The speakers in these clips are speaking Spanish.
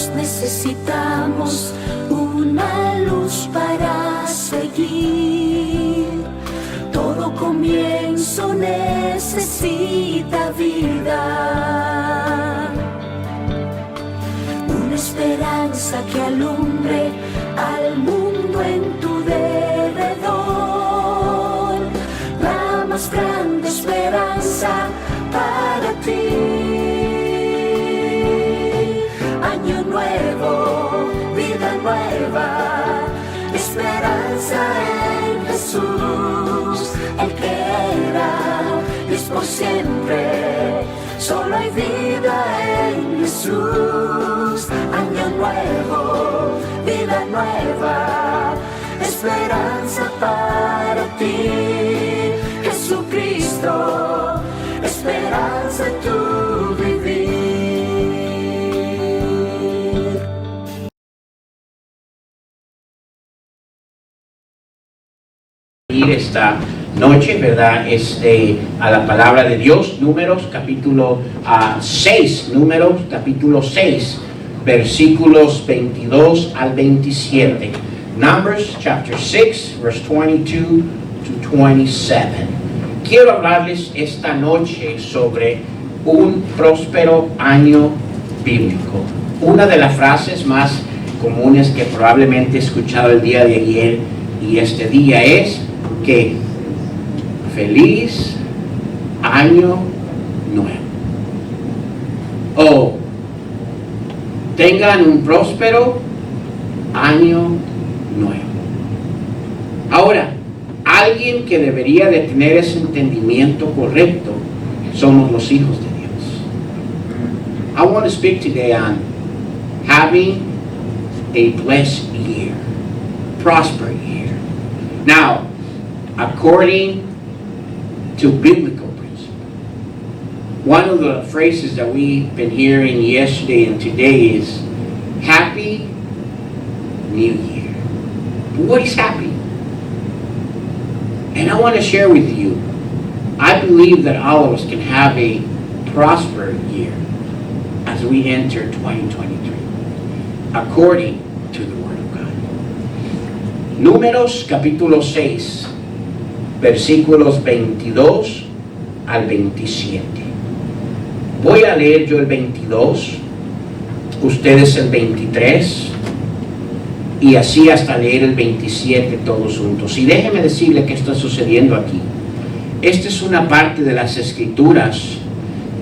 Todos necesitamos una luz para seguir. Todo comienzo necesita vida. Una esperanza que alumbre al mundo en tu derredor. La más grande esperanza para ti. Año nuevo, vida nueva, esperanza en Jesús, el que era y es por siempre. Solo hay vida en Jesús. Año nuevo, vida nueva, esperanza para ti. Jesucristo, esperanza en tu vivir. Esta noche, ¿verdad? A la palabra de Dios, Números capítulo 6, Números capítulo 6, versículos 22 al 27. Numbers chapter 6, verse 22 to 27. Quiero hablarles esta noche sobre un próspero año bíblico. Una de las frases más comunes que probablemente he escuchado el día de ayer y este día es que feliz año nuevo, o tengan un próspero año nuevo. Ahora, alguien que debería de tener ese entendimiento correcto somos los hijos de Dios. I want to speak today on having a blessed year, prosperous year. Now, according to biblical principle, one of the phrases that we've been hearing yesterday and today is Happy New Year. But what is happy? And I want to share with you, I believe that all of us can have a prosperous year as we enter 2023, according to the Word of God. Números capítulo 6, versículos 22 al 27. Voy a leer yo el 22, ustedes el 23, y así hasta leer el 27 todos juntos. Y déjeme decirle qué está sucediendo aquí. Esta es una parte de las Escrituras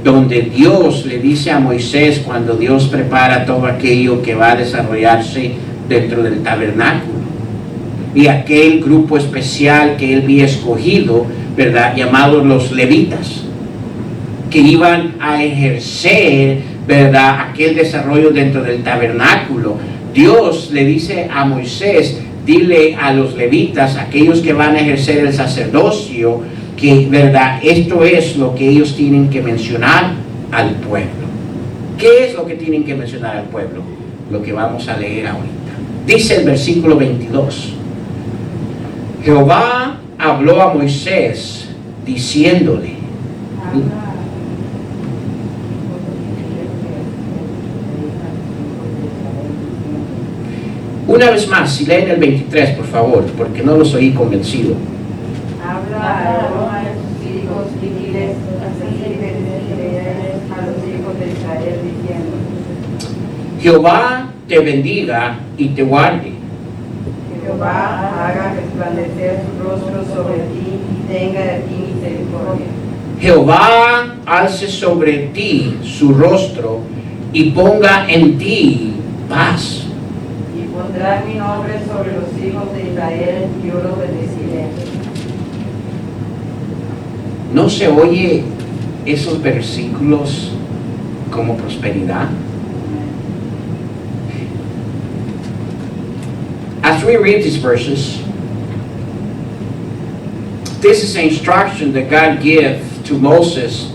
donde Dios le dice a Moisés, cuando Dios prepara todo aquello que va a desarrollarse dentro del tabernáculo, y aquel grupo especial que él había escogido, ¿verdad?, llamados los levitas, que iban a ejercer, ¿verdad?, aquel desarrollo dentro del tabernáculo. Dios le dice a Moisés, dile a los levitas, aquellos que van a ejercer el sacerdocio, que, ¿verdad?, esto es lo que ellos tienen que mencionar al pueblo. ¿Qué es lo que tienen que mencionar al pueblo? Lo que vamos a leer ahorita. Dice el versículo 22. Jehová habló a Moisés diciéndole. Una vez más, si leen el 23, por favor, porque no los oí convencido. Habla a Aarón a sus hijos y diles así a los hijos de Israel diciendo: Jehová te bendiga y te guarde. Jehová haga resplandecer su rostro sobre ti y tenga de ti misericordia. Jehová alce sobre ti su rostro y ponga en ti paz. Y pondrá mi nombre sobre los hijos de Israel y yo los bendeciré. ¿No se oye esos versículos como prosperidad? As we read these verses, this is an instruction that God gave to Moses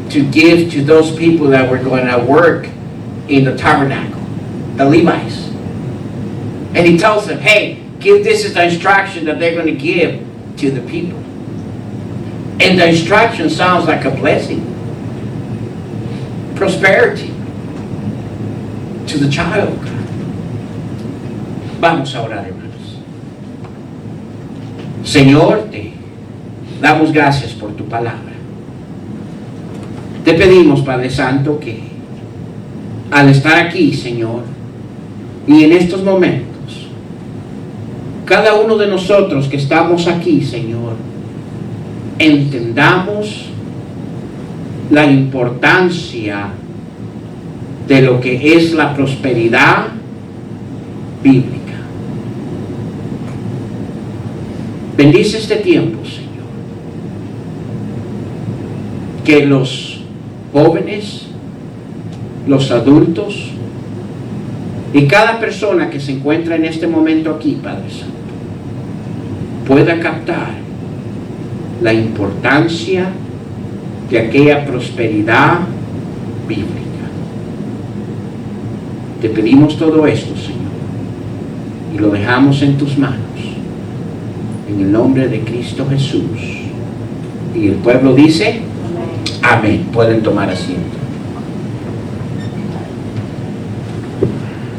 to give to those people that were going to work in the tabernacle, the Levites. And he tells them, hey, give this as the instruction that they're going to give to the people. And the instruction sounds like a blessing, prosperity, to the child of God. Vamos a orar, hermanos. Señor, te damos gracias por tu palabra. Te pedimos, Padre Santo, que al estar aquí, Señor, y en estos momentos, cada uno de nosotros que estamos aquí, Señor, entendamos la importancia de lo que es la prosperidad bíblica. Bendice este tiempo, Señor. Que los jóvenes, los adultos y cada persona que se encuentra en este momento aquí, Padre Santo, pueda captar la importancia de aquella prosperidad bíblica. Te pedimos todo esto, Señor, y lo dejamos en tus manos, en el nombre de Cristo Jesús. Y el pueblo dice, amén. Pueden tomar asiento.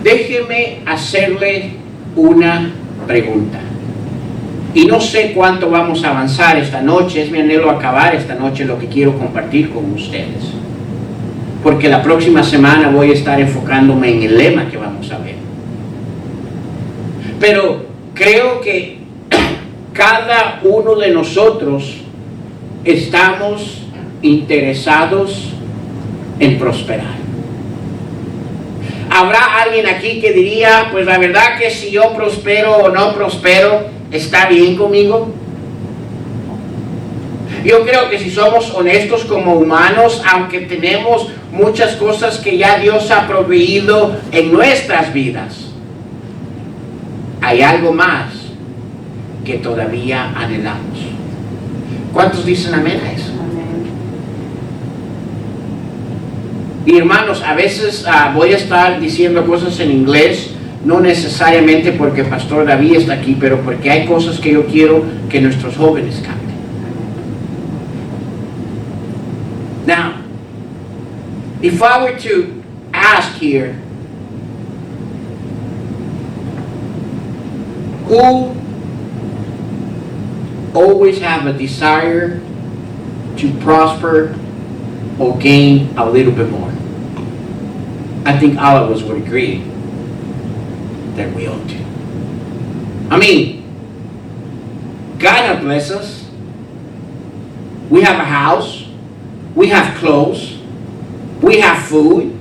Déjeme hacerle una pregunta. Y no sé cuánto vamos a avanzar esta noche. Es mi anhelo acabar esta noche lo que quiero compartir con ustedes. Porque la próxima semana voy a estar enfocándome en el lema que vamos a ver. Pero creo que cada uno de nosotros estamos interesados en prosperar. ¿Habrá alguien aquí que diría, pues la verdad que si yo prospero o no prospero, está bien conmigo? Yo creo que si somos honestos como humanos, aunque tenemos muchas cosas que ya Dios ha proveído en nuestras vidas, hay algo más que todavía anhelamos. ¿Cuántos dicen amén a eso? Y hermanos, a veces voy a estar diciendo cosas en inglés, no necesariamente porque Pastor David está aquí, pero porque hay cosas que yo quiero que nuestros jóvenes capten. Now, if I were to ask here, who always have a desire to prosper or gain a little bit more? I think all of us would agree that we ought to. I mean, God has blessed us. We have a house. We have clothes. We have food.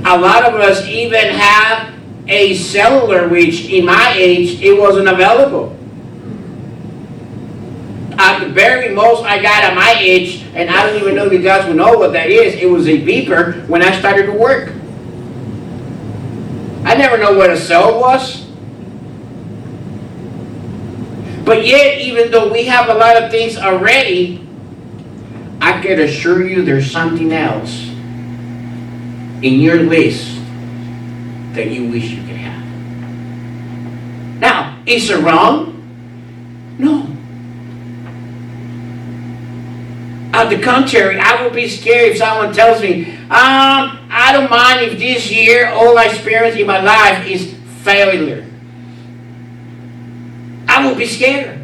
A lot of us even have a cellular, which in my age, it wasn't available. At the very most I got at my age, and I don't even know if you guys will know what that is, it was a beeper when I started to work. I never know what a cell was. But yet, even though we have a lot of things already, I can assure you there's something else in your list that you wish you could have. Now, is it wrong? No. On the contrary, I would be scared if someone tells me, I don't mind if this year all I experience in my life is failure. I would be scared.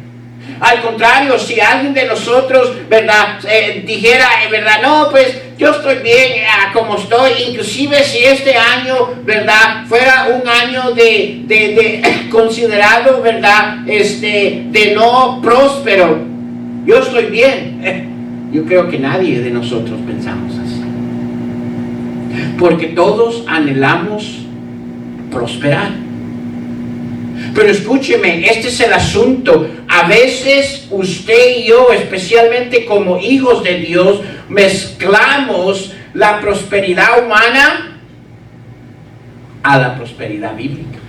Al contrario, si alguien de nosotros, ¿verdad? Dijera, ¿verdad? No, pues yo estoy bien como estoy, inclusive si este año, ¿verdad? Fuera un año de considerado, ¿verdad? De no próspero, yo estoy bien. Yo creo que nadie de nosotros pensamos así. Porque todos anhelamos prosperar. Pero escúcheme, este es el asunto. A veces usted y yo, especialmente como hijos de Dios, mezclamos la prosperidad humana a la prosperidad bíblica.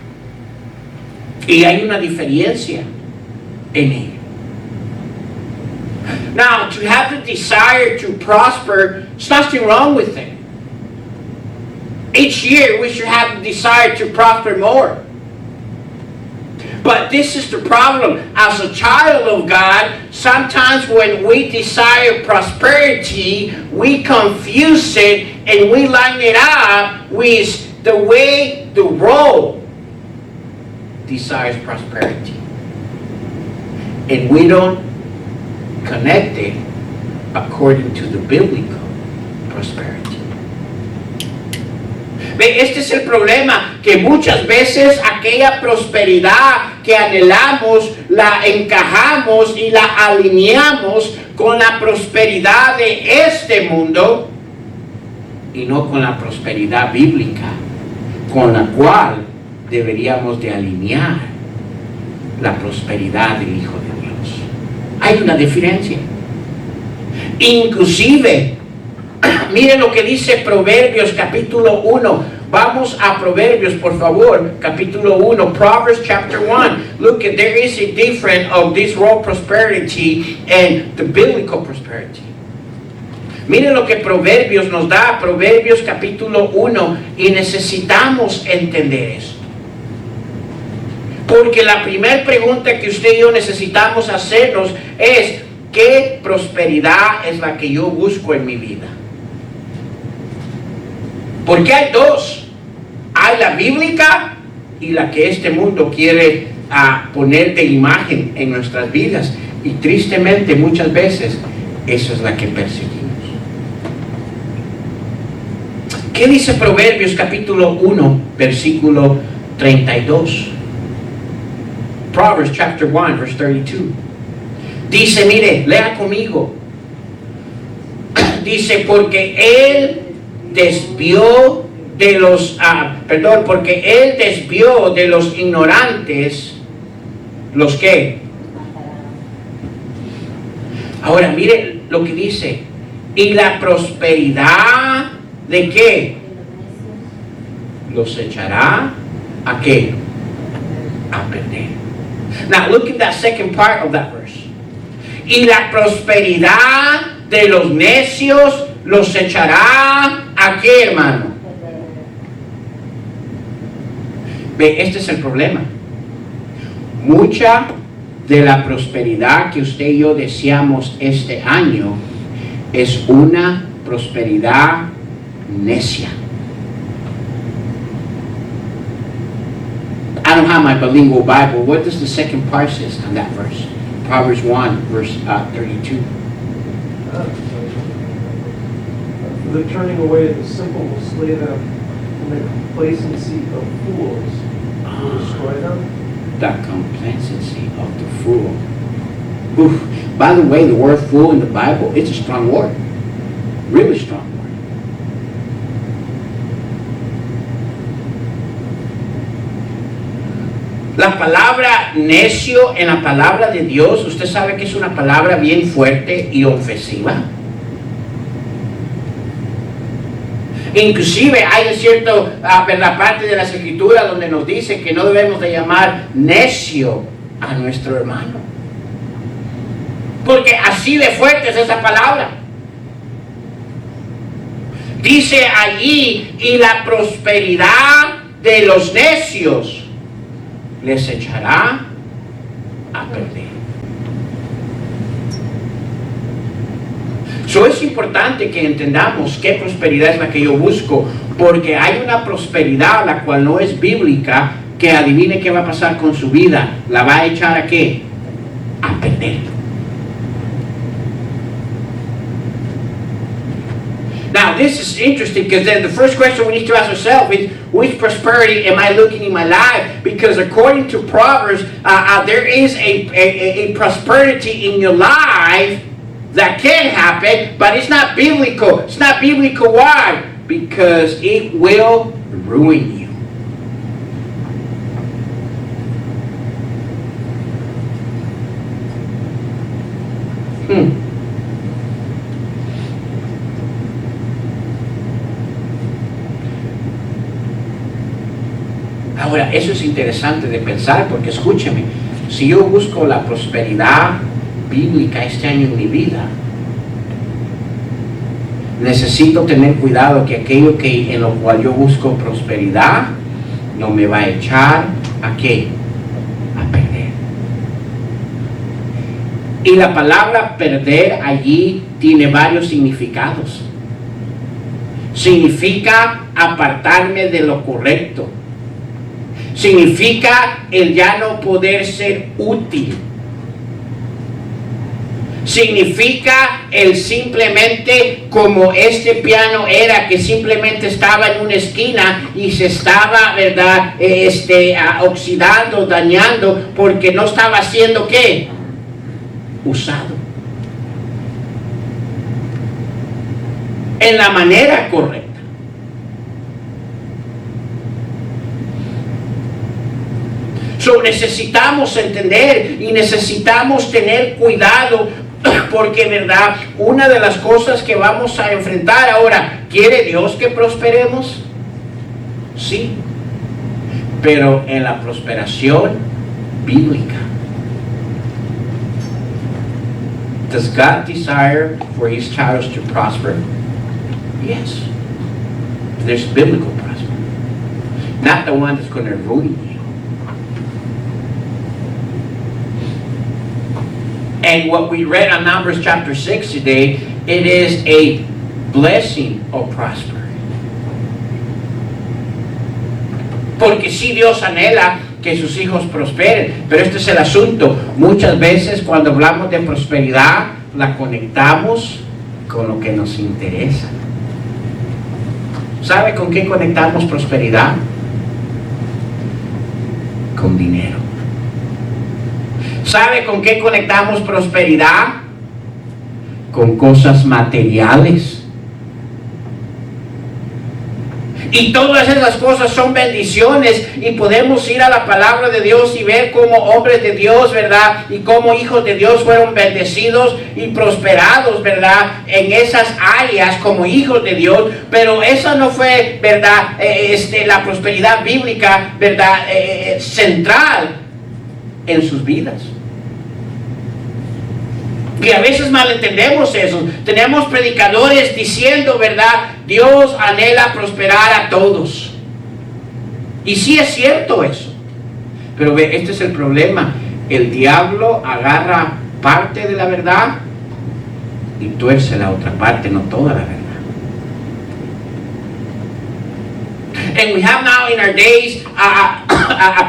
Y hay una diferencia en ello. Now, to have the desire to prosper, there's nothing wrong with it. Each year we should have the desire to prosper more. But this is the problem. As a child of God, sometimes when we desire prosperity, we confuse it and we line it up with the way the world desires prosperity. And we don't connect it according to the biblical prosperity. Ve, este es el problema, que muchas veces aquella prosperidad que anhelamos, la encajamos y la alineamos con la prosperidad de este mundo y no con la prosperidad bíblica, con la cual deberíamos de alinear la prosperidad del Hijo de Dios. Hay una diferencia. Inclusive, miren lo que dice Proverbios capítulo 1. Vamos a Proverbios, por favor, capítulo 1. Proverbs chapter 1. Look, there is a difference of this world prosperity and the biblical prosperity. Miren lo que Proverbios nos da, Proverbios capítulo 1, y necesitamos entender eso. Porque la primera pregunta que usted y yo necesitamos hacernos es, ¿qué prosperidad es la que yo busco en mi vida? Porque hay dos. Hay la bíblica y la que este mundo quiere poner de imagen en nuestras vidas. Y tristemente muchas veces esa es la que perseguimos. ¿Qué dice Proverbios capítulo 1, versículo 32? Proverbs chapter 1, verse 32. Dice, mire, lea conmigo. Dice, porque él desvió de los, porque él desvió de los ignorantes, ¿los qué? Ahora, mire lo que dice. Y la prosperidad, ¿de qué? Los echará, ¿a qué? A perder. Now, look at that second part of that verse. Y la prosperidad de los necios los echará, ¿a qué, hermano? Ve, este es el problema. Mucha de la prosperidad que usted y yo deseamos este año es una prosperidad necia. I don't have my bilingual Bible. What does the second part say on that verse? Proverbs 1, verse 32. The turning away of the simple will slay them, and the complacency of fools will destroy them. The complacency of the fool. Oof. By the way, the word fool in the Bible, it's a strong word. Really strong word. La palabra necio en la palabra de Dios, usted sabe que es una palabra bien fuerte y ofensiva. Inclusive hay cierto la parte de las escrituras donde nos dice que no debemos de llamar necio a nuestro hermano, porque así de fuerte es esa palabra. Dice allí, y la prosperidad de los necios les echará a perder. Es importante que entendamos qué prosperidad es la que yo busco, porque hay una prosperidad la cual no es bíblica, que adivine qué va a pasar con su vida. ¿La va a echar a qué? A perder. Now, this is interesting, because then the first question we need to ask ourselves is, which prosperity am I looking in my life? Because according to Proverbs, there is a prosperity in your life that can happen, but it's not biblical. It's not biblical. Why? Because it will ruin you. Ahora, eso es interesante de pensar, porque escúcheme, si yo busco la prosperidad bíblica este año en mi vida, necesito tener cuidado que aquello que en lo cual yo busco prosperidad no me va a echar a qué, a perder. Y la palabra perder allí tiene varios significados. Significa apartarme de lo correcto. Significa el ya no poder ser útil. Significa el simplemente como este piano era, que simplemente estaba en una esquina y se estaba, ¿verdad? Oxidando, dañando, porque no estaba siendo ¿qué? Usado en la manera correcta. Necesitamos entender y necesitamos tener cuidado, porque verdad, una de las cosas que vamos a enfrentar ahora, ¿quiere Dios que prosperemos? Sí, pero en la prosperación bíblica. Does God desire for His child to prosper? Yes. There's biblical prosperity, not the one that's going to ruin you. And what we read on Numbers chapter 6 today, it is a blessing of prosperity. Porque sí, Dios anhela que sus hijos prosperen, pero este es el asunto. Muchas veces cuando hablamos de prosperidad, la conectamos con lo que nos interesa. ¿Sabe con qué conectamos prosperidad? Con dinero. ¿Sabe con qué conectamos prosperidad? Con cosas materiales. Y todas esas cosas son bendiciones, y podemos ir a la palabra de Dios y ver cómo hombres de Dios, ¿verdad? Y cómo hijos de Dios fueron bendecidos y prosperados, ¿verdad? En esas áreas como hijos de Dios, pero esa no fue, ¿verdad? La prosperidad bíblica, ¿verdad? Central en sus vidas. Y a veces malentendemos eso. Tenemos predicadores diciendo, ¿verdad? Dios anhela prosperar a todos. Y sí es cierto eso. Pero ve, este es el problema. El diablo agarra parte de la verdad y tuerce la otra parte, no toda la verdad. And we have now in our days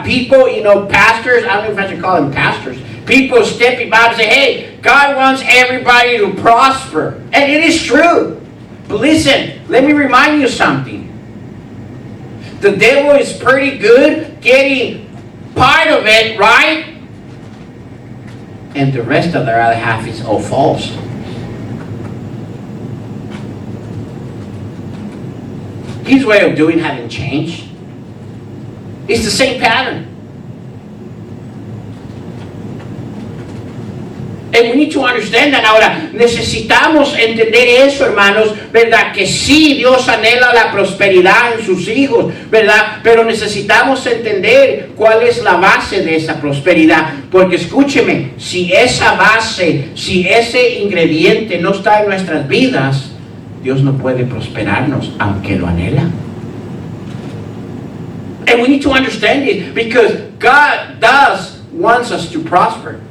people, pastors, I don't know if I should call them pastors, people stepping by and say, hey, God wants everybody to prosper. And it is true. But listen, let me remind you something. The devil is pretty good getting part of it, right? And the rest of the other half is all false. His way of doing hasn't changed. It's the same pattern. And we need to understand that. Ahora, necesitamos entender eso, hermanos, ¿verdad? Que sí, Dios anhela la prosperidad en sus hijos, ¿verdad? Pero necesitamos entender cuál es la base de esa prosperidad. Porque escúcheme, si esa base, si ese ingrediente no está en nuestras vidas, Dios no puede prosperarnos, aunque lo anhela. And we need to understand this, because God does wants us to prosper.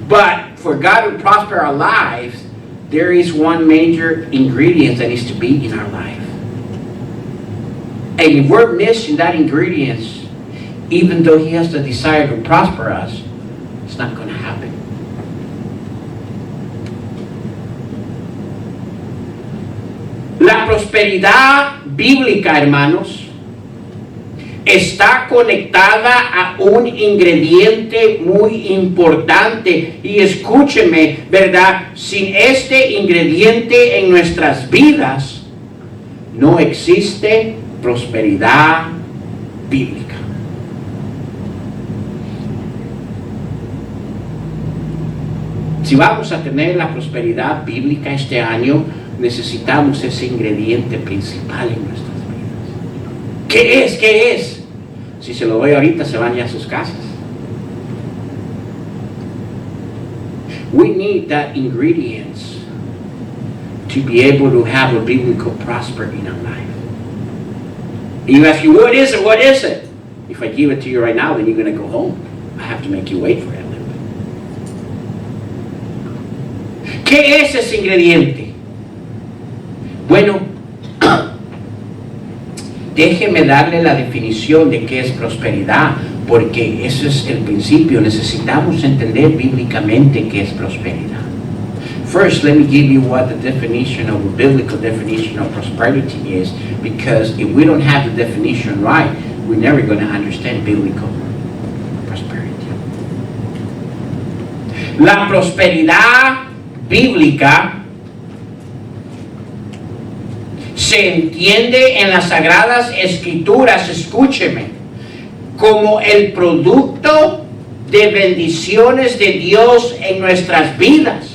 But for God to prosper our lives, there is one major ingredient that needs to be in our life. And if we're missing that ingredient, even though He has the desire to prosper us, it's not going to happen. La prosperidad bíblica, hermanos, está conectada a un ingrediente muy importante. Y escúcheme, ¿verdad? Sin este ingrediente en nuestras vidas, no existe prosperidad bíblica. Si vamos a tener la prosperidad bíblica este año, necesitamos ese ingrediente principal en nuestras vidas. ¿Qué es? ¿Qué es? Si se lo doy ahorita, se van ya a sus casas. We need that ingredients to be able to have a biblical prosperity in our life. And you ask you, what is it? What is it? If I give it to you right now, then you're going to go home. I have to make you wait for it a little bit. ¿Qué es ese ingrediente? Bueno, déjeme darle la definición de qué es prosperidad, porque ese es el principio. Necesitamos entender bíblicamente qué es prosperidad. First, let me give you what the definition of a biblical definition of prosperity is, because if we don't have the definition right, we're never going to understand biblical prosperity. La prosperidad bíblica se entiende en las Sagradas Escrituras, escúcheme, como el producto de bendiciones de Dios en nuestras vidas.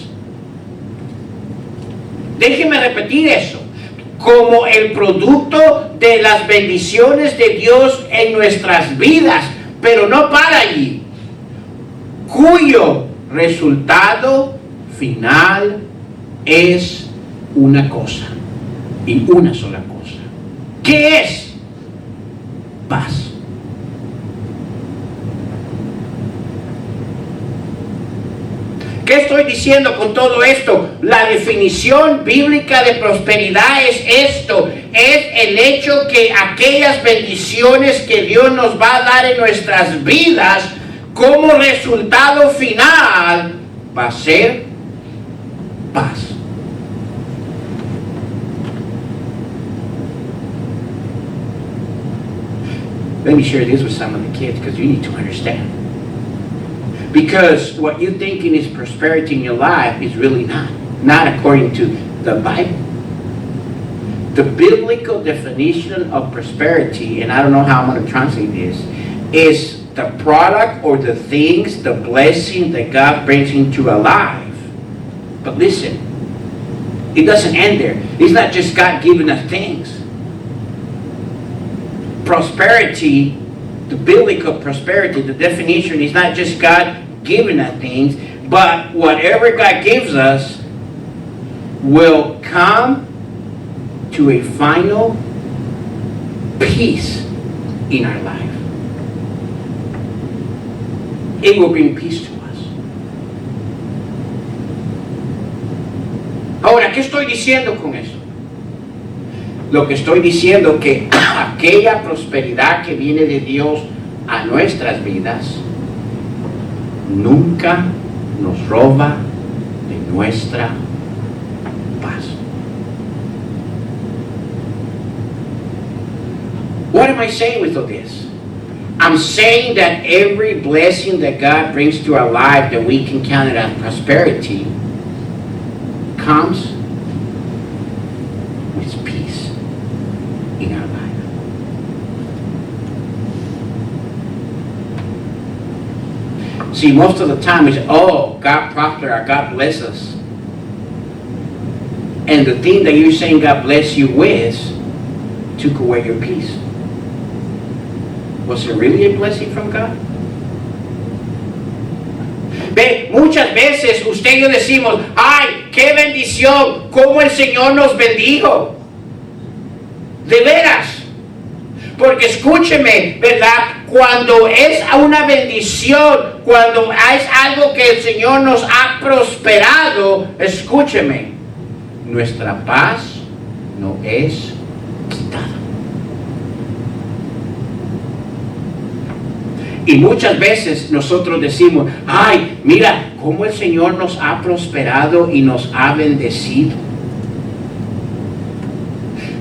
Déjeme repetir eso. Como el producto de las bendiciones de Dios en nuestras vidas, pero no para allí, cuyo resultado final es una cosa, y una sola cosa. ¿Qué es? Paz. ¿Qué estoy diciendo con todo esto? La definición bíblica de prosperidad es esto: es el hecho que aquellas bendiciones que Dios nos va a dar en nuestras vidas, como resultado final, va a ser paz. Let me share this with some of the kids, because you need to understand. Because what you're thinking is prosperity in your life is really not according to the Bible. The biblical definition of prosperity, and I don't know how I'm going to translate this, is the product or the things, the blessing that God brings into our life. But listen, it doesn't end there. It's not just God giving us things. Prosperity, the biblical prosperity, the definition is not just God giving us things, but whatever God gives us will come to a final peace in our life. It will bring peace to us. Ahora, ¿qué estoy diciendo con eso? Lo que estoy diciendo que aquella prosperidad que viene de Dios a nuestras vidas nunca nos roba de nuestra paz. What am I saying with all this? I'm saying that every blessing that God brings to our life that we can count it as prosperity comes with peace in our life. See, most of the time we say, oh, God prosper or God bless us. And the thing that you're saying God bless you with took away your peace. Was it really a blessing from God? Ve, muchas veces usted y yo decimos, ay, qué bendición, cómo el Señor nos bendijo. De veras. Porque escúcheme, ¿verdad? Cuando es una bendición, cuando es algo que el Señor nos ha prosperado, escúcheme, nuestra paz no es quitada. Y muchas veces nosotros decimos, ay, mira cómo el Señor nos ha prosperado y nos ha bendecido.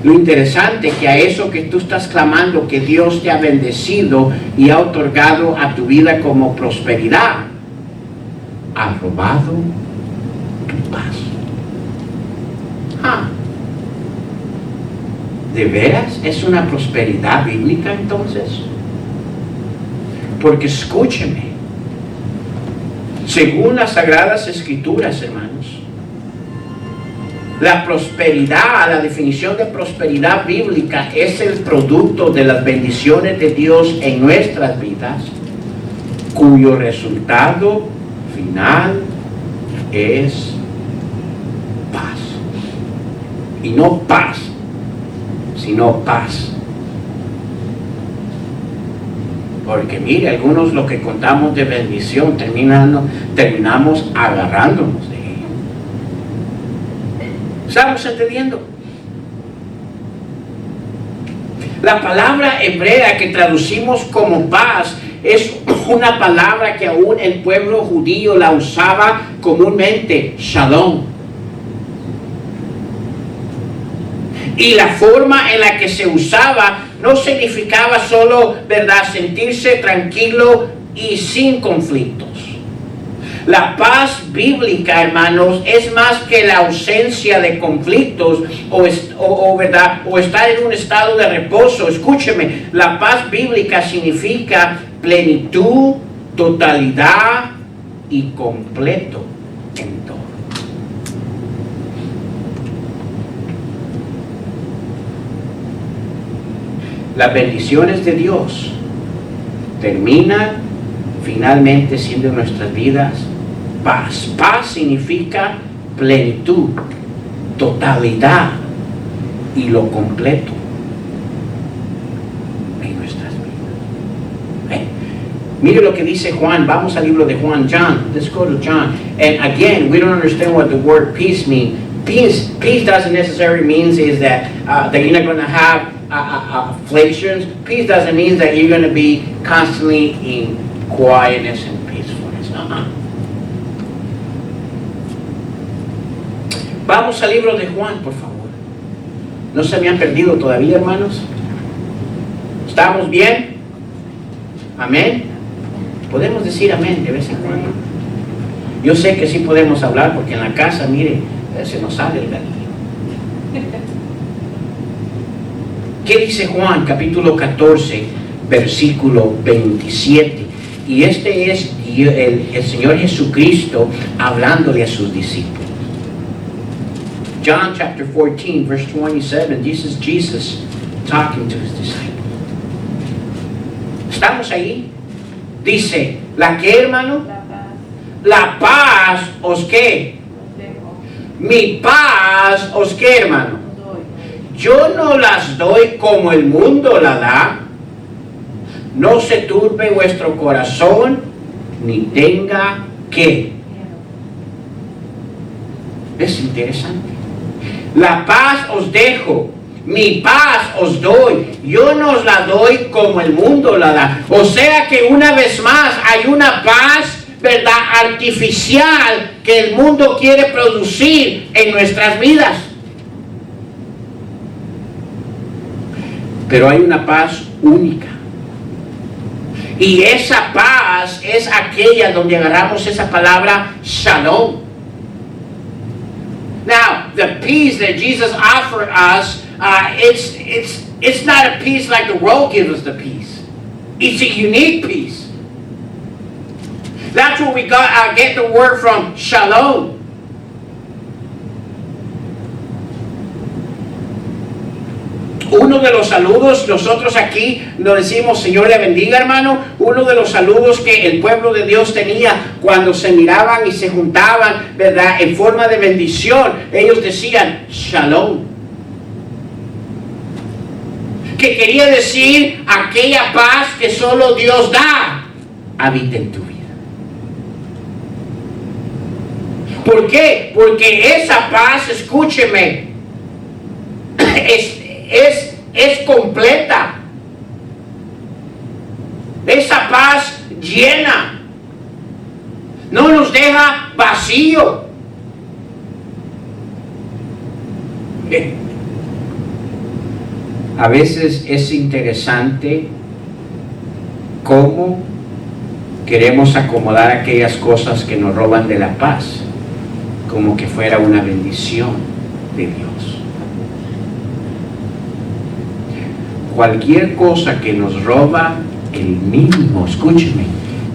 Lo interesante es que a eso que tú estás clamando, que Dios te ha bendecido y ha otorgado a tu vida como prosperidad, ha robado tu paz. ¿De veras es una prosperidad bíblica entonces? Porque escúcheme, según las Sagradas Escrituras, hermanos, la prosperidad, la definición de prosperidad bíblica es el producto de las bendiciones de Dios en nuestras vidas, cuyo resultado final es paz. Y no paz, sino paz. Porque mire, algunos lo que contamos de bendición terminamos agarrándonos de ella. ¿Estamos entendiendo? La palabra hebrea que traducimos como paz es una palabra que aún el pueblo judío la usaba comúnmente, shalom. Y la forma en la que se usaba no significaba solo, ¿verdad?, sentirse tranquilo y sin conflictos. La paz bíblica, hermanos, es más que la ausencia de conflictos ¿verdad?, o estar en un estado de reposo. Escúcheme, la paz bíblica significa plenitud, totalidad y completo en todo. Las bendiciones de Dios terminan finalmente siendo en nuestras vidas paz. Paz significa plenitud, totalidad y lo completo en nuestras vidas. Mire lo que dice Juan. Vamos al libro de Juan. John, let's go to John. And again, we don't understand what the word peace means. Peace doesn't necessarily mean is that you're not going to have afflictions. Peace doesn't mean that you're going to be constantly in quietness and peacefulness. Vamos al libro de Juan, por favor. ¿No se me han perdido todavía, hermanos? ¿Estamos bien? Amén. Podemos decir amén de vez en cuando. Yo sé que sí podemos hablar porque en la casa, mire, se nos sale el galillo. ¿Qué dice Juan, capítulo 14, versículo 27? Y este es el Señor Jesucristo hablándole a sus discípulos. John chapter 14, verse 27, this is Jesus talking to his disciples. ¿Estamos ahí? Dice, ¿la qué, hermano? La paz os qué. Mi paz os qué, hermano. Yo no las doy como el mundo la da. No se turbe vuestro corazón, ni tenga ¿qué? Es interesante. La paz os dejo, mi paz os doy. Yo no os la doy como el mundo la da. O sea que una vez más hay una paz, ¿verdad?, artificial que el mundo quiere producir en nuestras vidas. Pero hay una paz única. Y esa paz es aquella donde agarramos esa palabra shalom. Now, the peace that Jesus offered us, it's not a peace like the world gives us the peace. It's a unique peace. That's where we get the word from, shalom. Uno de los saludos, nosotros aquí nos decimos Señor le bendiga, hermano. Uno de los saludos que el pueblo de Dios tenía cuando se miraban y se juntaban, ¿verdad?, en forma de bendición, ellos decían shalom, que quería decir aquella paz que solo Dios da, habita en tu vida. ¿Por qué? Porque esa paz, escúcheme, es completa. Esa paz llena. No nos deja vacío. A veces es interesante cómo queremos acomodar aquellas cosas que nos roban de la paz, como que fuera una bendición de Dios. Cualquier cosa que nos roba el mínimo, escúcheme,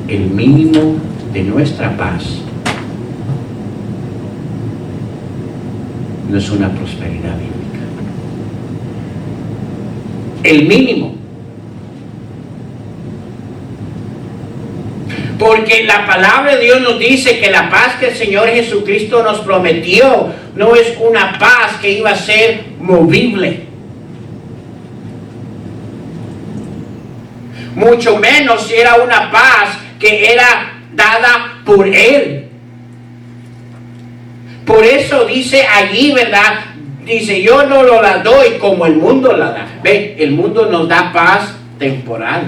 el mínimo de nuestra paz, no es una prosperidad bíblica. El mínimo. Porque la palabra de Dios nos dice que la paz que el Señor Jesucristo nos prometió no es una paz que iba a ser movible. Mucho menos si era una paz que era dada por Él. Por eso dice allí, ¿verdad? Dice, yo no lo la doy como el mundo la da. Ve, el mundo nos da paz temporal.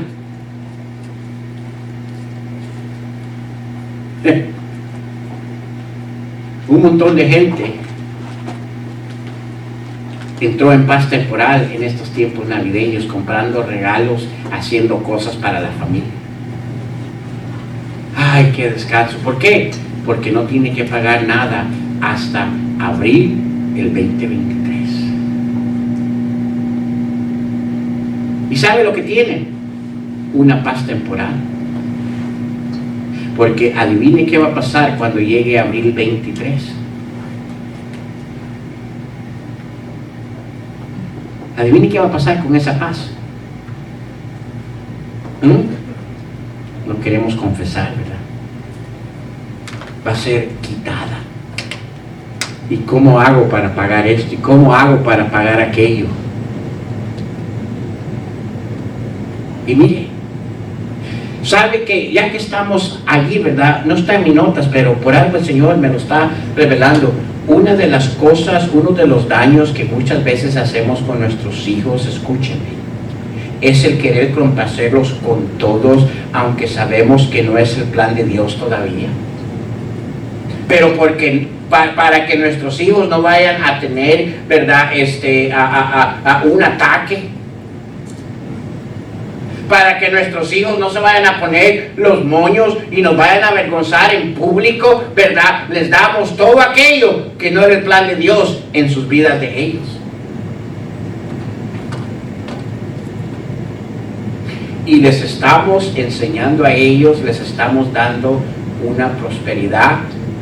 Un montón de gente entró en paz temporal en estos tiempos navideños, comprando regalos, haciendo cosas para la familia. Ay, qué descanso. ¿Por qué? Porque no tiene que pagar nada hasta abril del 2023. ¿Y sabe lo que tiene? Una paz temporal. Porque adivine qué va a pasar cuando llegue abril 23. Adivine qué va a pasar con esa paz. No queremos confesar, ¿verdad? Va a ser quitada. ¿Y cómo hago para pagar esto? ¿Y cómo hago para pagar aquello? Y mire, sabe que ya que estamos allí, ¿verdad? No está en mis notas, pero por algo el Señor me lo está revelando. Una de las cosas, uno de los daños que muchas veces hacemos con nuestros hijos, escúchenme, es el querer complacerlos con todos, aunque sabemos que no es el plan de Dios todavía. Pero porque para que nuestros hijos no vayan a tener, ¿verdad? Un ataque. Para que nuestros hijos no se vayan a poner los moños y nos vayan a avergonzar en público, ¿verdad? Les damos todo aquello que no era el plan de Dios en sus vidas de ellos. Y les estamos enseñando a ellos, les estamos dando una prosperidad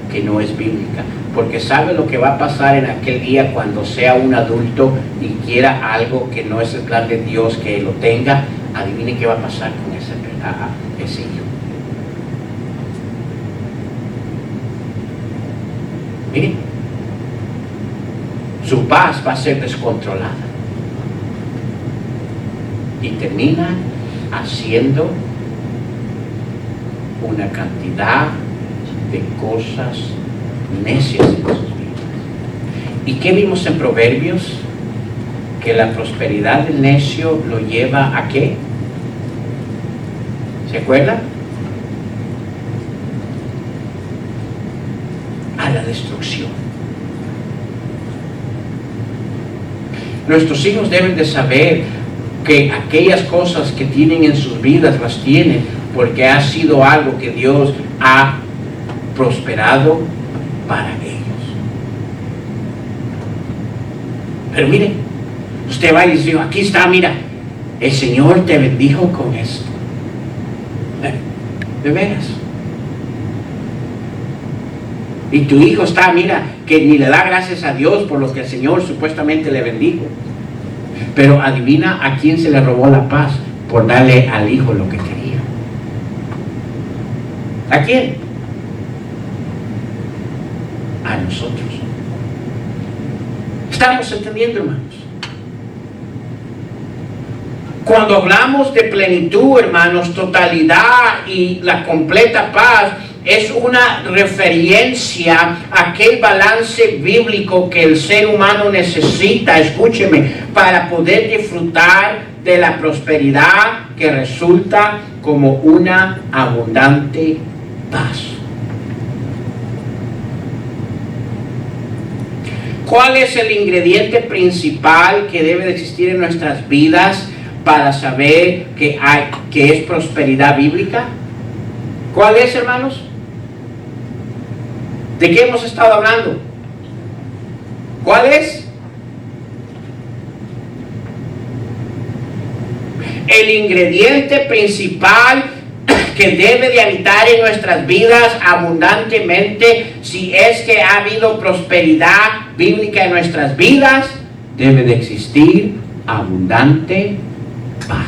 que no es bíblica. Porque sabe lo que va a pasar en aquel día cuando sea un adulto y quiera algo que no es el plan de Dios que lo tenga. Adivine qué va a pasar con ese hijo. Miren, su paz va a ser descontrolada y termina haciendo una cantidad de cosas necias en sus vidas. ¿Y qué vimos en Proverbios? Que la prosperidad del necio lo lleva ¿a qué? ¿Se acuerdan? A la destrucción. Nuestros hijos deben de saber que aquellas cosas que tienen en sus vidas las tienen porque ha sido algo que Dios ha prosperado para ellos. Pero miren, usted va y dice, aquí está, mira, el Señor te bendijo con esto. De veras. Y tu hijo está, mira, que ni le da gracias a Dios por lo que el Señor supuestamente le bendijo. Pero adivina a quién se le robó la paz por darle al hijo lo que quería. ¿A quién? A nosotros. ¿Estamos entendiendo, hermanos? Cuando hablamos de plenitud, hermanos, totalidad y la completa paz, es una referencia a aquel balance bíblico que el ser humano necesita, escúcheme, para poder disfrutar de la prosperidad que resulta como una abundante paz. ¿Cuál es el ingrediente principal que debe de existir en nuestras vidas para saber que es prosperidad bíblica? ¿Cuál es, hermanos? ¿De qué hemos estado hablando? ¿Cuál es? El ingrediente principal que debe de habitar en nuestras vidas abundantemente, si es que ha habido prosperidad bíblica en nuestras vidas, debe de existir abundante paz.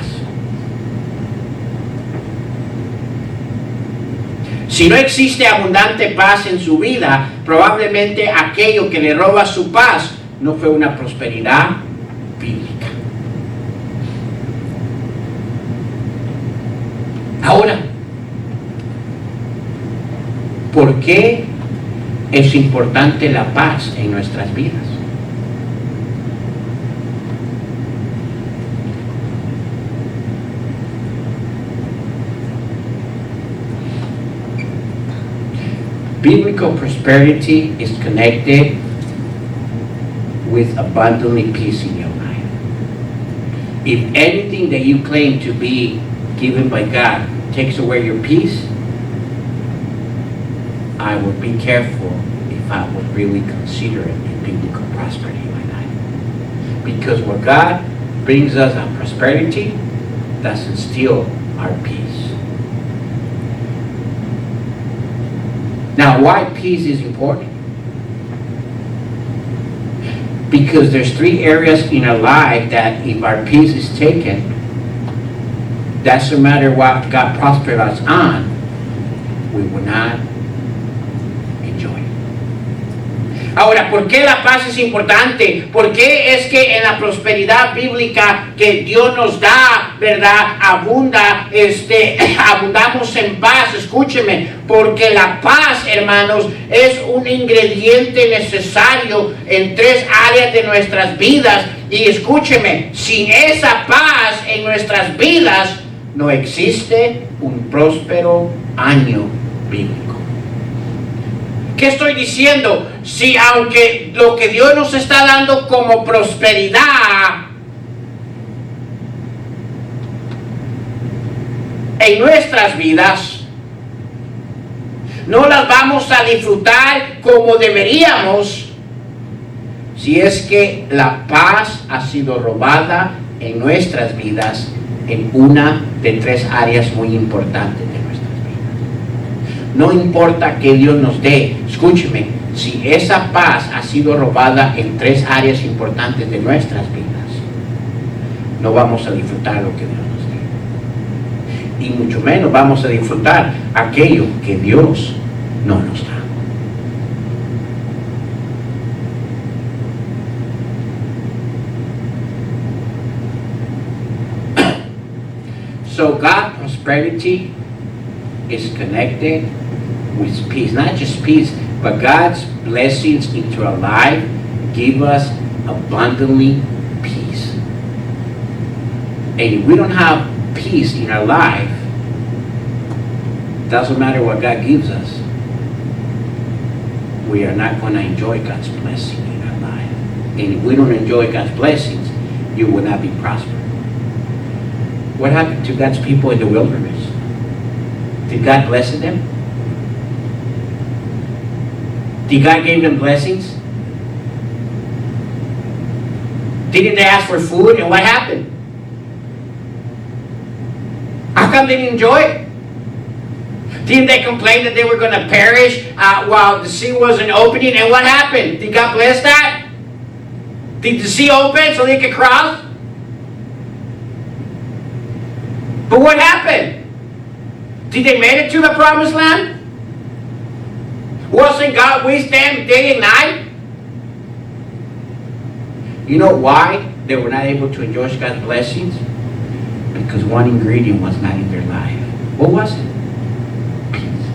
Si no existe abundante paz en su vida, probablemente aquello que le roba su paz no fue una prosperidad bíblica. Ahora, ¿por qué es importante la paz en nuestras vidas. Biblical prosperity is connected with abundantly peace in your life. If anything that you claim to be given by God takes away your peace, I would be careful if I would really consider it in biblical prosperity in my life. Because what God brings us on prosperity doesn't steal our peace. Now, why peace is important? Because there's 3 areas in our life that if our peace is taken, doesn't matter what God prospered us on, we will not enjoy it. Ahora, ¿por qué la paz es importante? ¿Por qué es que en la prosperidad bíblica que Dios nos da, verdad, abundamos en paz? Escúcheme, porque la paz, hermanos, es un ingrediente necesario en 3 áreas de nuestras vidas. Y escúcheme, sin esa paz en nuestras vidas, no existe un próspero año bíblico. ¿Qué estoy diciendo? Si aunque lo que Dios nos está dando como prosperidad en nuestras vidas, no las vamos a disfrutar como deberíamos, si es que la paz ha sido robada en nuestras vidas en una de 3 áreas muy importantes de nuestras vidas. No importa que Dios nos dé, escúcheme, si esa paz ha sido robada en 3 áreas importantes de nuestras vidas, no vamos a disfrutar lo que Dios nos dé. Y mucho menos vamos a disfrutar aquello que Dios no nos da. So God's prosperity is connected with peace. Not just peace, but God's blessings into our life give us abundantly peace. And if we don't have peace in our life, doesn't matter what God gives us, we are not going to enjoy God's blessing in our life. And if we don't enjoy God's blessings, you will not be prosperous. What happened to God's people in the wilderness? Did God bless them? Did God give them blessings? Didn't they ask for food? And what happened? How come they didn't enjoy it? Didn't they complain that they were going to perish while the sea wasn't opening? And what happened? Did God bless that? Did the sea open so they could cross? But what happened? Did they make it to the promised land? Wasn't God with them day and night? You know why they were not able to enjoy God's blessings? Because one ingredient was not in their life. What was it? Peace.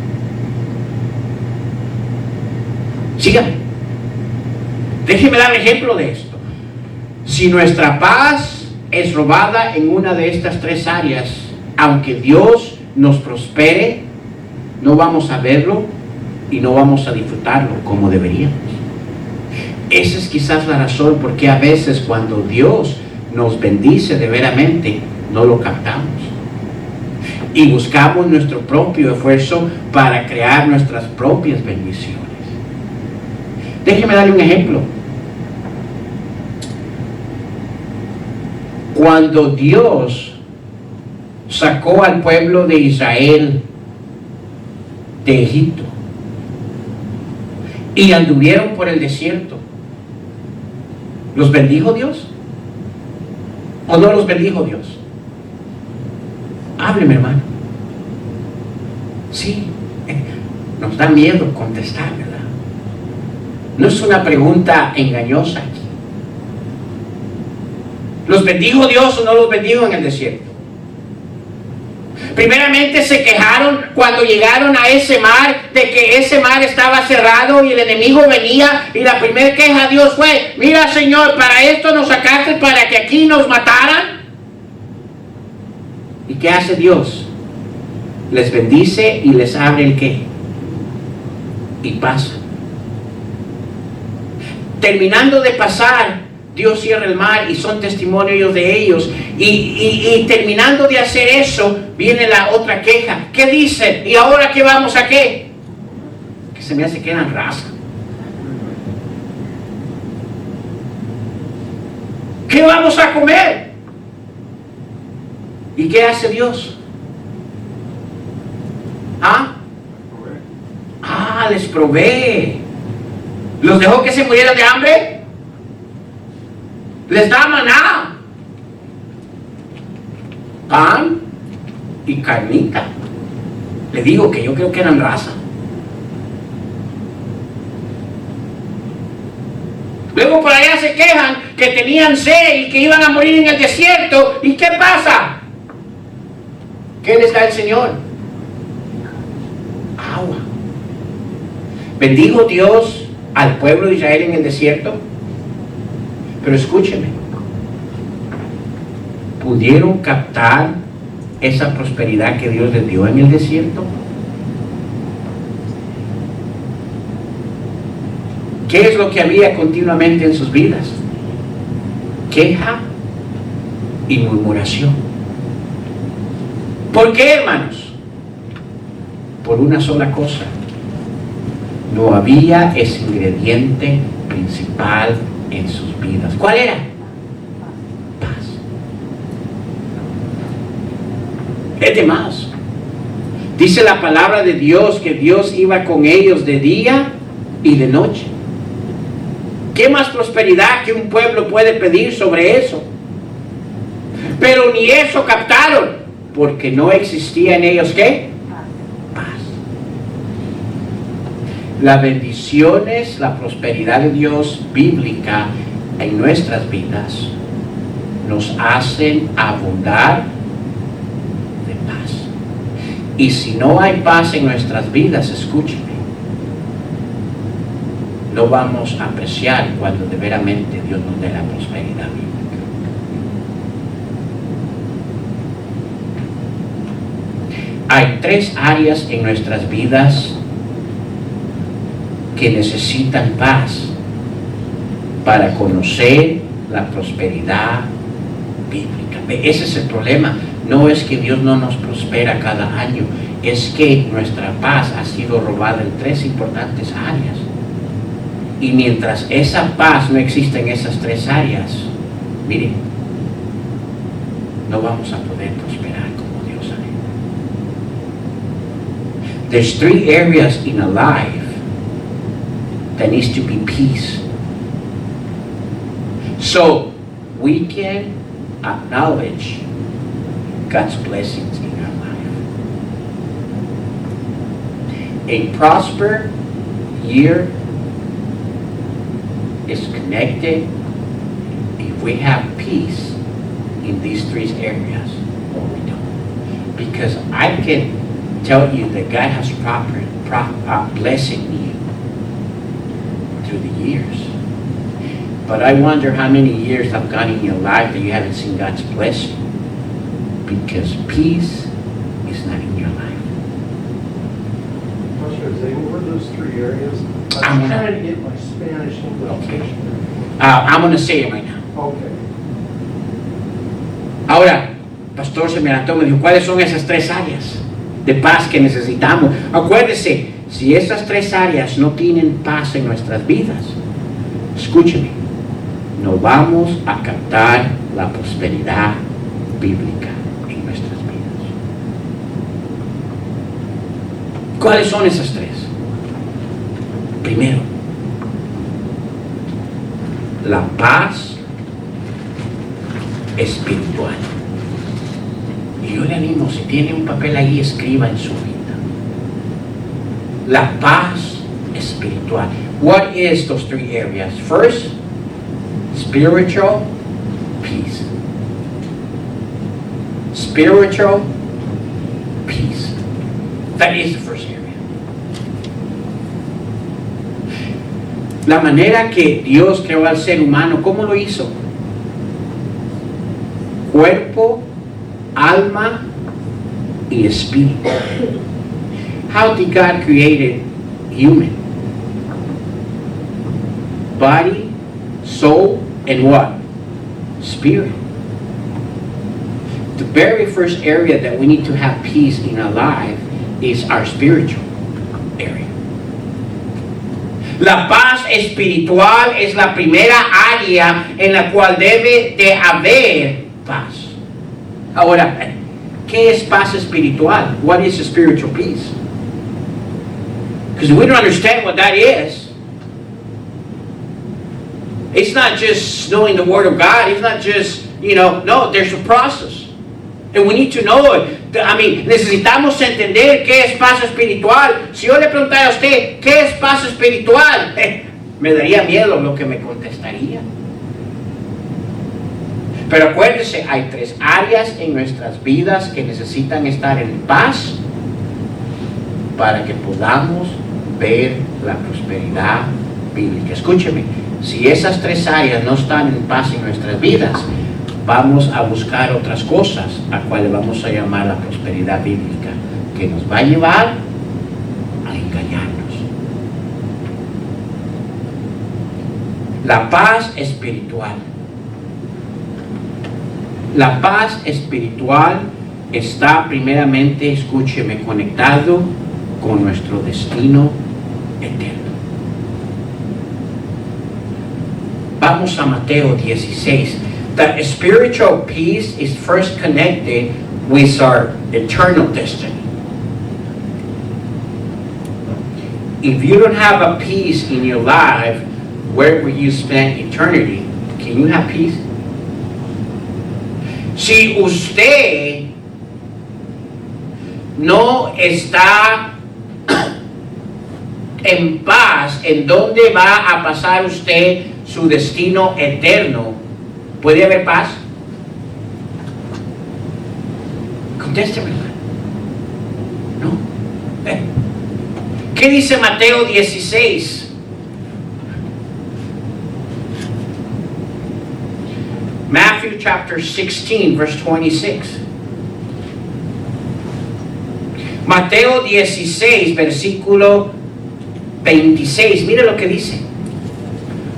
Síganme. Déjenme dar un ejemplo de esto. Si nuestra paz es robada en una de estas 3 áreas, aunque Dios nos prospere, no vamos a verlo y no vamos a disfrutarlo como deberíamos. Esa es quizás la razón por qué a veces cuando Dios nos bendice de veramente, no lo captamos. Y buscamos nuestro propio esfuerzo para crear nuestras propias bendiciones. Déjeme darle un ejemplo. Cuando Dios sacó al pueblo de Israel de Egipto y anduvieron por el desierto, ¿los bendijo Dios? ¿O no los bendijo Dios? Hábleme, hermano. Sí, nos da miedo contestar, ¿verdad? No es una pregunta engañosa aquí. ¿Los bendijo Dios o no los bendijo en el desierto? Primeramente se quejaron cuando llegaron a ese mar, de que ese mar estaba cerrado y el enemigo venía, y la primera queja a Dios fue: mira, Señor, para esto nos sacaste, para que aquí nos mataran. ¿Y qué hace Dios? Les bendice y les abre el qué, y pasa. Terminando de pasar, Dios cierra el mar y son testimonios de ellos. Y terminando de hacer eso, viene la otra queja. ¿Qué dicen? ¿Y ahora qué vamos a qué? Que se me hace que eran raza. ¿Qué vamos a comer? ¿Y qué hace Dios? Les provee. ¿Los dejó que se murieran de hambre? Les da maná, pan y carnita. Le digo que yo creo que eran raza. Luego por allá se quejan que tenían sed y que iban a morir en el desierto. ¿Y qué pasa? ¿Qué les da el Señor? Agua. Bendijo Dios al pueblo de Israel en el desierto. Pero escúcheme, ¿pudieron captar esa prosperidad que Dios les dio en el desierto? ¿Qué es lo que había continuamente en sus vidas? Queja y murmuración. ¿Por qué, hermanos? Por una sola cosa: no había ese ingrediente principal en sus vidas. ¿Cuál era? Paz. Es de más. Dice la palabra de Dios que Dios iba con ellos de día y de noche. ¿Qué más prosperidad que un pueblo puede pedir sobre eso? Pero ni eso captaron, porque no existía en ellos ¿qué? Paz. Las bendiciones, la prosperidad de Dios bíblica en nuestras vidas nos hacen abundar de paz. Y si no hay paz en nuestras vidas, escúcheme, no vamos a apreciar cuando de veramente Dios nos dé la prosperidad bíblica. Hay 3 áreas en nuestras vidas que necesitan paz para conocer la prosperidad bíblica. Ese es el problema. No es que Dios no nos prospera cada año, es que nuestra paz ha sido robada en 3 importantes áreas. Y mientras esa paz no exista en esas 3 áreas, miren, no vamos a poder prosperar como Dios anhela. There's 3 areas in a life there needs to be peace. So we can acknowledge God's blessings in our life. A prosper year is connected if we have peace in these 3 areas or we don't. Because I can tell you that God has blessing you through the years. But I wonder how many years have gone in your life that you haven't seen God's blessing, because peace is not in your life. Pastor, what are those 3 areas? I'm I'm gonna- trying to get my Spanish English Okay. dictionary. I'm going to say it right now. Okay. Ahora, pastor se me adelantó, me dijo, ¿cuáles son esas 3 áreas de paz que necesitamos? Acuérdese, si esas 3 áreas no tienen paz en nuestras vidas, escúcheme, no vamos a captar la prosperidad bíblica en nuestras vidas. ¿Cuáles son esas 3? Primero, la paz espiritual. Y yo le animo, si tiene un papel ahí, escriba en su vida. La paz espiritual. What is those 3 areas? First, spiritual peace. Spiritual That is the first area. La manera que Dios creó al ser humano, ¿cómo lo hizo? Cuerpo, alma y espíritu. How did God create human? Body, soul, and what? Spirit. The very first area that we need to have peace in our life is our spiritual area. La paz espiritual es la primera área en la cual debe de haber paz. Ahora, ¿qué es paz espiritual? What is a spiritual peace? Because we don't understand what that is. It's not just knowing the Word of God. It's not just, no, there's a process. And we need to know it. Necesitamos entender qué es paz espiritual. Si yo le preguntara a usted, ¿qué es paz espiritual? Me daría miedo lo que me contestaría. Pero acuérdese, hay 3 áreas en nuestras vidas que necesitan estar en paz para que podamos ver la prosperidad bíblica. Escúcheme, si esas 3 áreas no están en paz en nuestras vidas, vamos a buscar otras cosas, a cuales vamos a llamar la prosperidad bíblica, que nos va a llevar a engañarnos. La paz espiritual. La paz espiritual está primeramente, escúcheme, conectado con nuestro destino eterno. Vamos a Mateo 16. The spiritual peace is first connected with our eternal destiny. If you don't have a peace in your life, where will you spend eternity? Can you have peace? Si usted no está en paz, ¿en dónde va a pasar usted su destino eterno? ¿Puede haber paz? Contésteme. ¿No? ¿Qué dice Mateo 16? Matthew chapter 16, verse 26. Mateo 16, versículo 26. Mire lo que dice.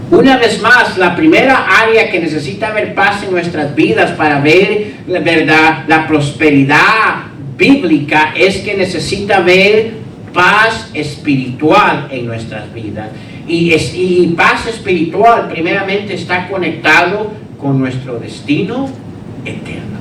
Una vez más, la primera área que necesita haber paz en nuestras vidas para ver la verdad, la prosperidad bíblica, es que necesita haber paz espiritual en nuestras vidas. Y paz espiritual primeramente está conectado con nuestro destino eterno.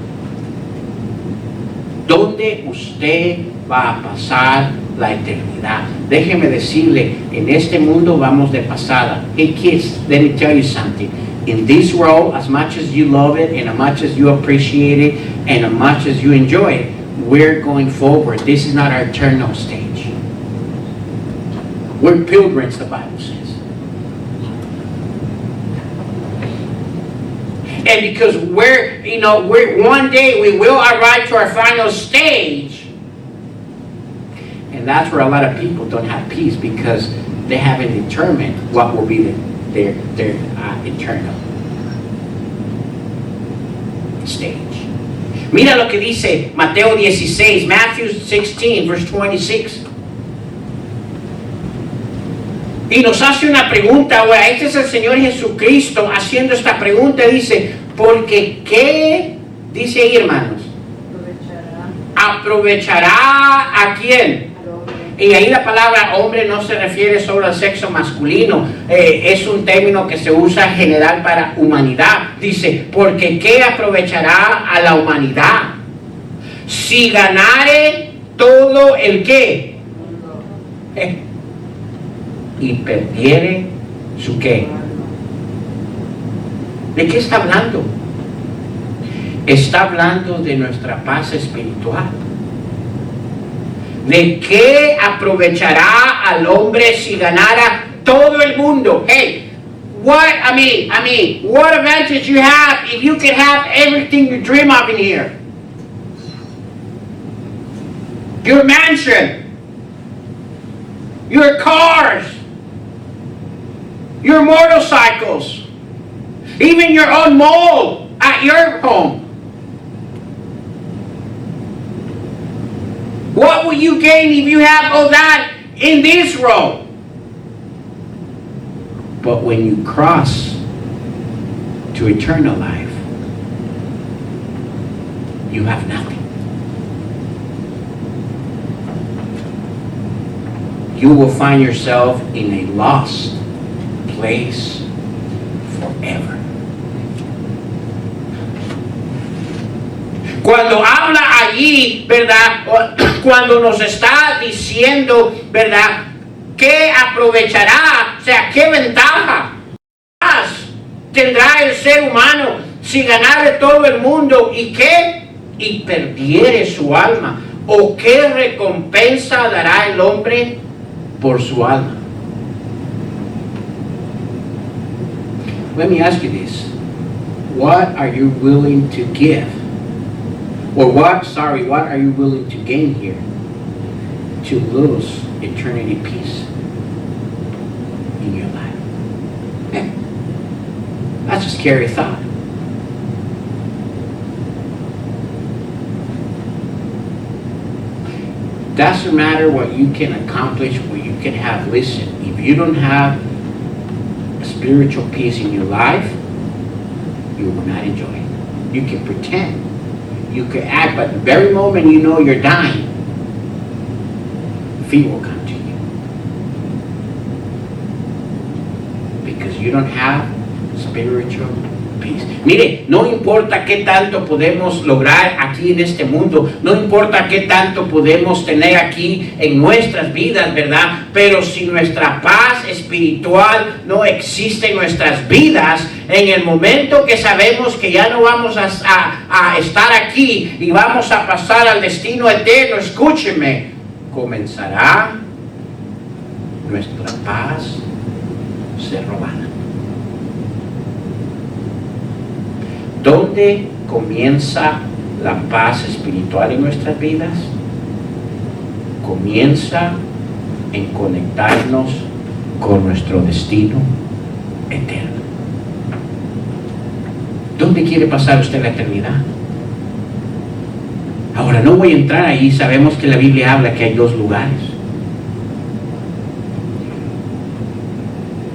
¿Dónde usted va a pasar la eternidad? Déjeme decirle, en este mundo vamos de pasada. Hey kids, let me tell you something. In this world, as much as you love it, and as much as you appreciate it, and as much as you enjoy it, we're going forward. This is not our eternal stage. We're pilgrims, the Bible says. And because we're one day we will arrive to our final stage. And that's where a lot of people don't have peace, because they haven't determined what will be their eternal stage. Mira lo que dice Mateo 16, Matthew 16, verse 26. Y nos hace una pregunta ahora. Este es el Señor Jesucristo haciendo esta pregunta. Dice, porque ¿qué? Dice ahí, hermanos. ¿Aprovechará a quién? Y ahí la palabra hombre no se refiere solo al sexo masculino. Es un término que se usa en general para humanidad. Dice, porque ¿qué aprovechará a la humanidad? Si ganare todo el qué. Y perdiere su qué. ¿De qué está hablando? Está hablando de nuestra paz espiritual. ¿De qué aprovechará al hombre si ganara todo el mundo? Hey, what advantage you have if you can have everything you dream of in here? Your mansion, your cars, your motorcycles, even your own mall at your home. What will you gain if you have all that in this road? But when you cross to eternal life, you have nothing. You will find yourself in a lost place forever. Cuando habla allí, ¿verdad? Cuando nos está diciendo, ¿verdad? ¿Qué aprovechará? O sea, ¿qué ventaja más tendrá el ser humano si ganare todo el mundo y qué? Y perdiere su alma. ¿O qué recompensa dará el hombre por su alma? Let me ask you this. What are you willing to give? Or what are you willing to gain here to lose eternity peace in your life? That's a scary thought. Doesn't matter what you can accomplish, what you can have. Listen, if you don't have a spiritual peace in your life, you will not enjoy it. You can pretend. You can act, but the very moment you know you're dying, fear will come to you. Because you don't have spiritual peace. Mire, no importa qué tanto podemos lograr aquí en este mundo, no importa qué tanto podemos tener aquí en nuestras vidas, ¿verdad? Pero si nuestra paz espiritual no existe en nuestras vidas, en el momento que sabemos que ya no vamos a estar aquí y vamos a pasar al destino eterno, escúcheme, comenzará nuestra paz ser robada. ¿Dónde comienza la paz espiritual en nuestras vidas? Comienza en conectarnos con nuestro destino eterno. ¿Dónde quiere pasar usted la eternidad? Ahora, no voy a entrar ahí, sabemos que la Biblia habla que hay dos lugares.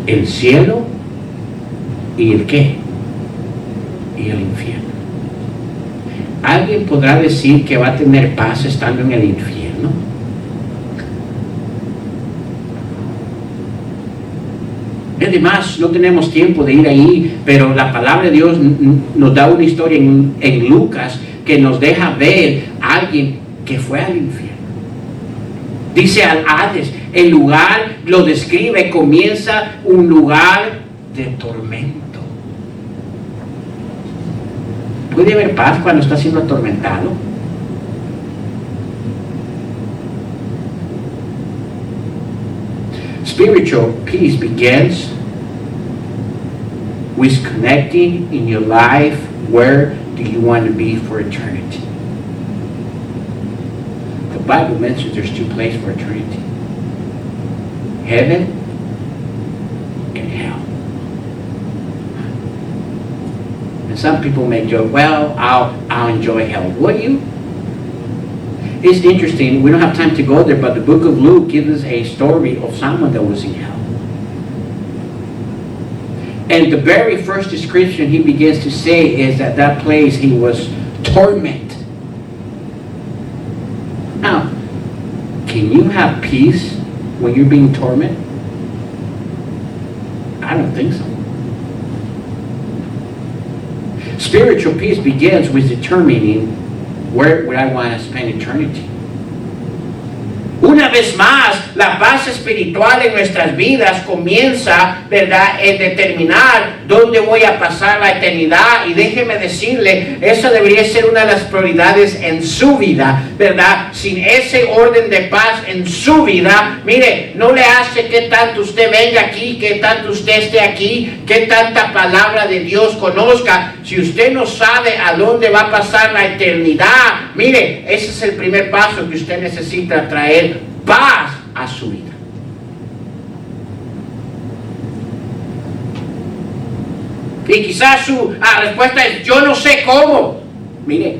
El cielo y el ¿qué? Y el infierno. ¿Alguien podrá decir que va a tener paz estando en el infierno? Además, no tenemos tiempo de ir ahí, pero la palabra de Dios nos da una historia en Lucas que nos deja ver a alguien que fue al infierno. Dice al Hades, el lugar lo describe, comienza un lugar de tormento. ¿Puede haber paz cuando está siendo atormentado? Spiritual peace begins with connecting in your life. Where do you want to be for eternity? The Bible mentions there's two places for eternity: heaven and hell. And some people may joke, well, I'll enjoy hell. Will you? It's interesting. We don't have time to go there, but the book of Luke gives us a story of someone that was in hell. And the very first description he begins to say is that that place he was tormented. Now, can you have peace when you're being tormented? I don't think so. Spiritual peace begins with determining where would I want to spend eternity. Una vez más, la paz espiritual en nuestras vidas comienza, ¿verdad?, en determinar dónde voy a pasar la eternidad. Y déjeme decirle, eso debería ser una de las prioridades en su vida, ¿verdad? Sin ese orden de paz en su vida, mire, no le hace que tanto usted venga aquí, que tanto usted esté aquí, que tanta palabra de Dios conozca. Si usted no sabe a dónde va a pasar la eternidad, mire, ese es el primer paso que usted necesita traer paz a su vida. Y quizás su respuesta es, yo no sé cómo. Mire,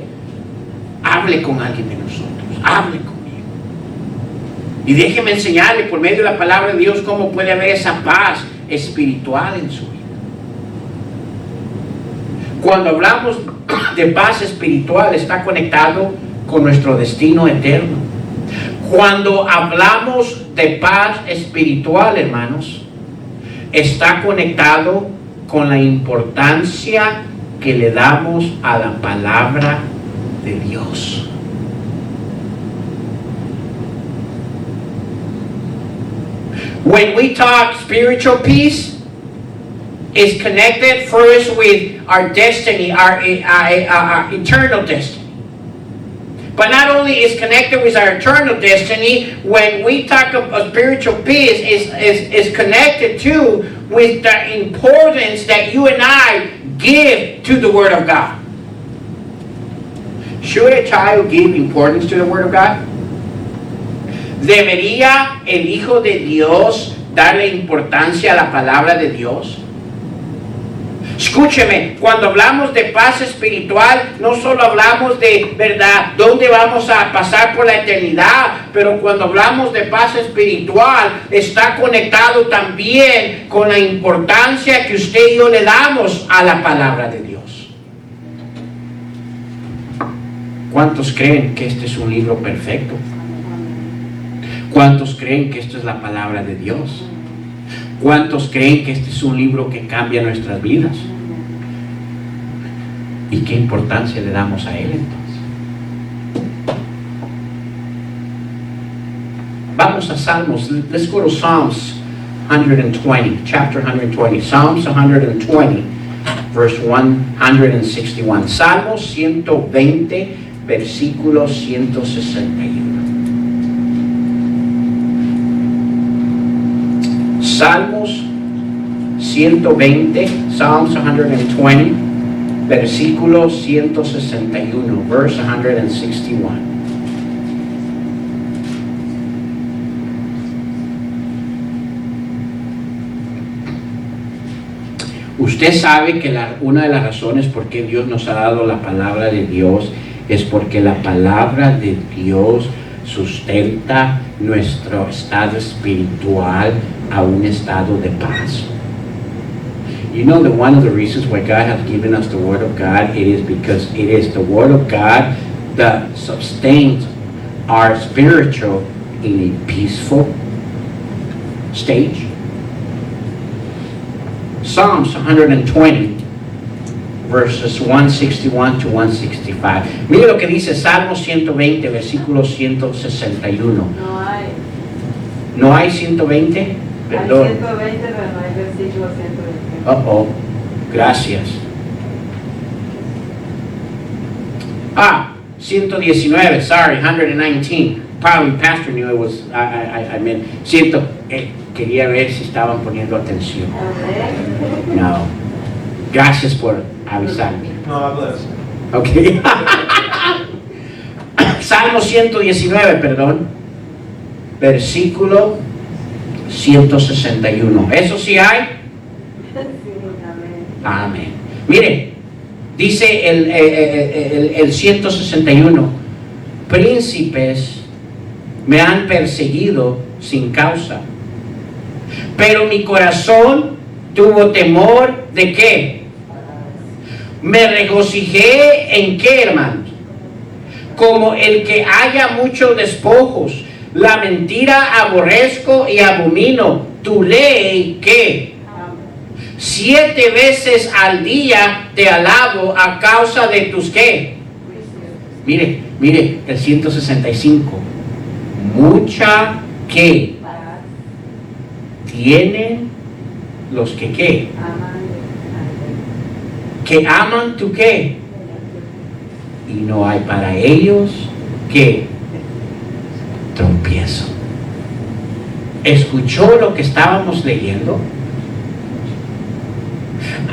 hable con alguien de nosotros, hable conmigo. Y déjeme enseñarle por medio de la palabra de Dios cómo puede haber esa paz espiritual en su vida. Cuando hablamos de paz espiritual, está conectado con nuestro destino eterno. Cuando hablamos de paz espiritual, hermanos, está conectado con la importancia que le damos a la palabra de Dios. When we talk spiritual peace, it's connected first with our destiny, our eternal destiny. But not only is connected with our eternal destiny, when we talk about spiritual peace, is connected too with the importance that you and I give to the Word of God. Should a child give importance to the Word of God? ¿Debería el Hijo de Dios darle importancia a la palabra de Dios? Escúcheme, cuando hablamos de paz espiritual, no solo hablamos de, ¿verdad?, dónde vamos a pasar por la eternidad, pero cuando hablamos de paz espiritual, está conectado también con la importancia que usted y yo le damos a la palabra de Dios. ¿Cuántos creen que este es un libro perfecto? ¿Cuántos creen que esto es la palabra de Dios? ¿Cuántos creen que este es un libro que cambia nuestras vidas? ¿Y qué importancia le damos a él entonces? Vamos a Salmos. Let's go to Psalms 120, chapter 120. Psalms 120, verse 161. Salmos 120, versículo 161. Salmos 120, Psalms 120, versículo 161, verse 161. Usted sabe que una de las razones por qué Dios nos ha dado la palabra de Dios es porque la palabra de Dios sustenta nuestro estado espiritual a un estado de paz. You know that one of the reasons why God has given us the Word of God, it is because it is the Word of God that sustains our spiritual in a peaceful stage. Psalms 120, verses 161 to 165. Mire lo que dice Salmo 120, versículo 161. No hay. ¿No hay 120? Perdón. Hay 120, pero no hay versículo 120. Gracias. 119, sorry, 119. Probably Pastor knew it was, I meant, quería ver si estaban poniendo atención. Amén. No. Gracias por avisarme. No, bless. Ok. Salmo 119, perdón. Versículo 161. ¿Eso sí hay? Sí, amén. Amén. Mire, dice el 161. Príncipes me han perseguido sin causa, pero mi corazón tuvo temor ¿de qué? Me regocijé en qué, hermanos, como el que haya muchos despojos. La mentira aborrezco y abomino. Tu ley, ¿qué? 7 veces al día te alabo a causa de tus ¿qué? Mire, el 165. Mucha ¿qué? Tienen los que ¿qué? Que aman tu ¿qué? Y no hay para ellos ¿qué? Tropiezo. ¿Escuchó lo que estábamos leyendo?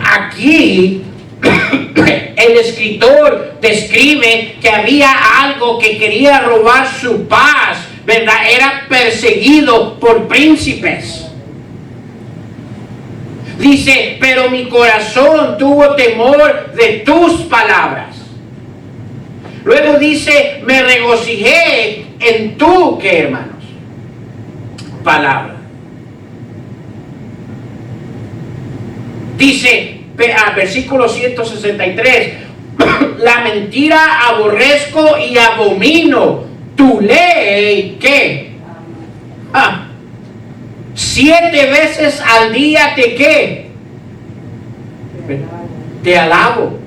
Aquí el escritor describe que había algo que quería robar su paz, ¿verdad? Era perseguido por príncipes. Dice, pero mi corazón tuvo temor de tus palabras. Luego dice, me regocijé en tu, ¿qué, hermanos? Palabra. Dice, versículo 163, la mentira aborrezco y abomino, tu ley, ¿qué? 7 veces al día te, ¿qué? Te alabo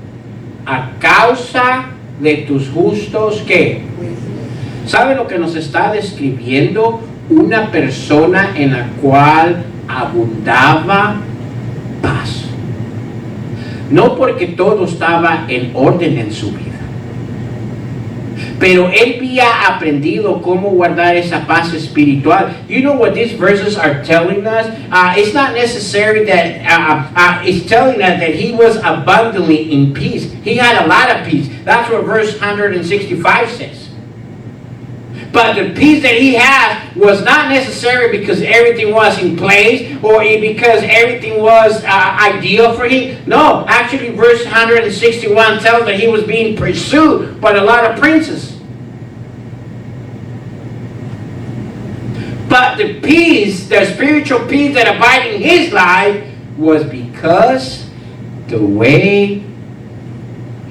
a causa de tus justos, ¿qué? ¿Sabe lo que nos está describiendo? Una persona en la cual abundaba paz. No porque todo estaba en orden en su vida, pero él había aprendido cómo guardar esa paz espiritual. You know what these verses are telling us? It's not necessary that it's telling us that he was abundantly in peace. He had a lot of peace. That's what verse 165 says. But the peace that he had was not necessary because everything was in place or because everything was ideal for him. No, actually verse 161 tells that he was being pursued by a lot of princes. But the peace, the spiritual peace that abided in his life was because the way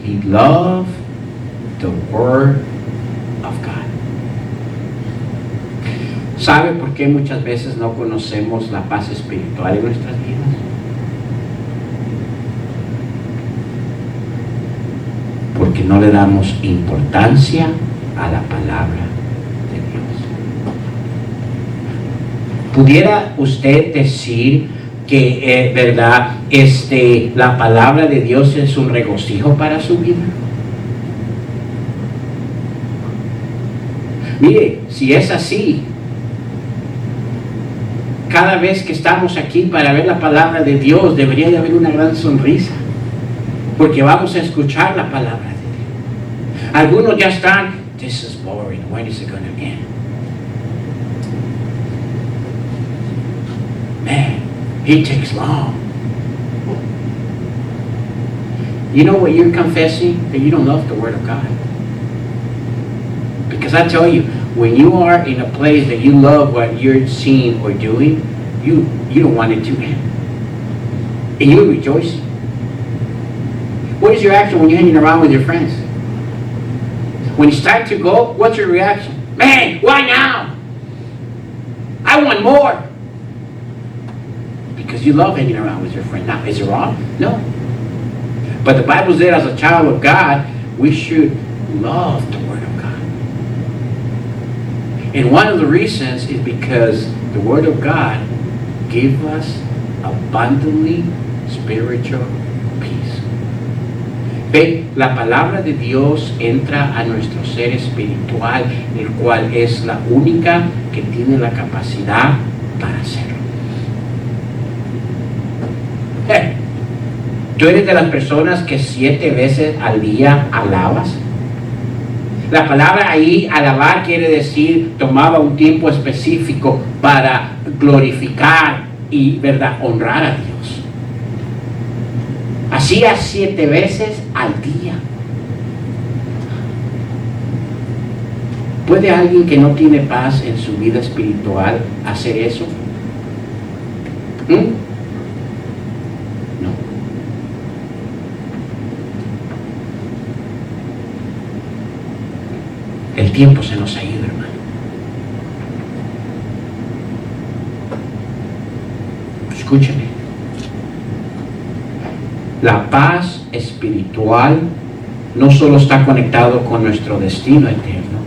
he loved the Word of God. ¿Sabe por qué muchas veces no conocemos la paz espiritual en nuestras vidas? Porque no le damos importancia a la palabra de Dios. ¿Pudiera usted decir que, verdad, la palabra de Dios es un regocijo para su vida? Mire, si es así, cada vez que estamos aquí para ver la palabra de Dios, debería de haber una gran sonrisa, porque vamos a escuchar la palabra de Dios. Algunos ya están, this is boring, when is it going to end? Man, he takes long. You know what you're confessing? That you don't love the Word of God. Because I tell you, when you are in a place that you love what you're seeing or doing, you don't want it to end. And you're rejoicing. What is your action when you're hanging around with your friends? When it's time to go, what's your reaction? Man, why now? I want more. Because you love hanging around with your friend. Now, is it wrong? No. But the Bible says as a child of God, we should love the Word of God. And one of the reasons is because the Word of God gives us abundantly spiritual peace. Ve, la palabra de Dios entra a nuestro ser espiritual, el cual es la única que tiene la capacidad para hacerlo. ¿Tú eres de las personas que 7 veces al día alabas? La palabra ahí, alabar, quiere decir tomaba un tiempo específico para glorificar y, ¿verdad?, honrar a Dios. Hacía 7 veces al día. ¿Puede alguien que no tiene paz en su vida espiritual hacer eso? No. El tiempo se nos ha ido, hermano. Escúchame. La paz espiritual no solo está conectado con nuestro destino eterno.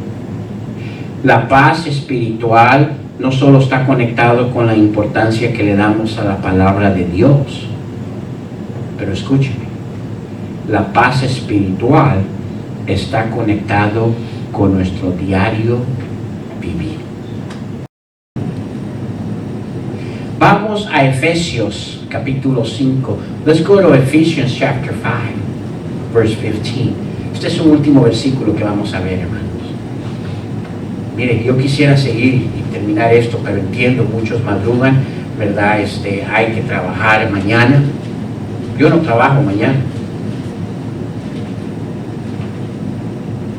La paz espiritual no solo está conectado con la importancia que le damos a la palabra de Dios. Pero escúchame. La paz espiritual está conectado con nuestro diario vivir. Vamos a Efesios capítulo 5. Let's go to Ephesians chapter 5, verse 15. Este es un último versículo que vamos a ver, hermanos. Mire, yo quisiera seguir y terminar esto, pero entiendo, muchos madrugan, ¿verdad? Hay que trabajar mañana. Yo no trabajo mañana.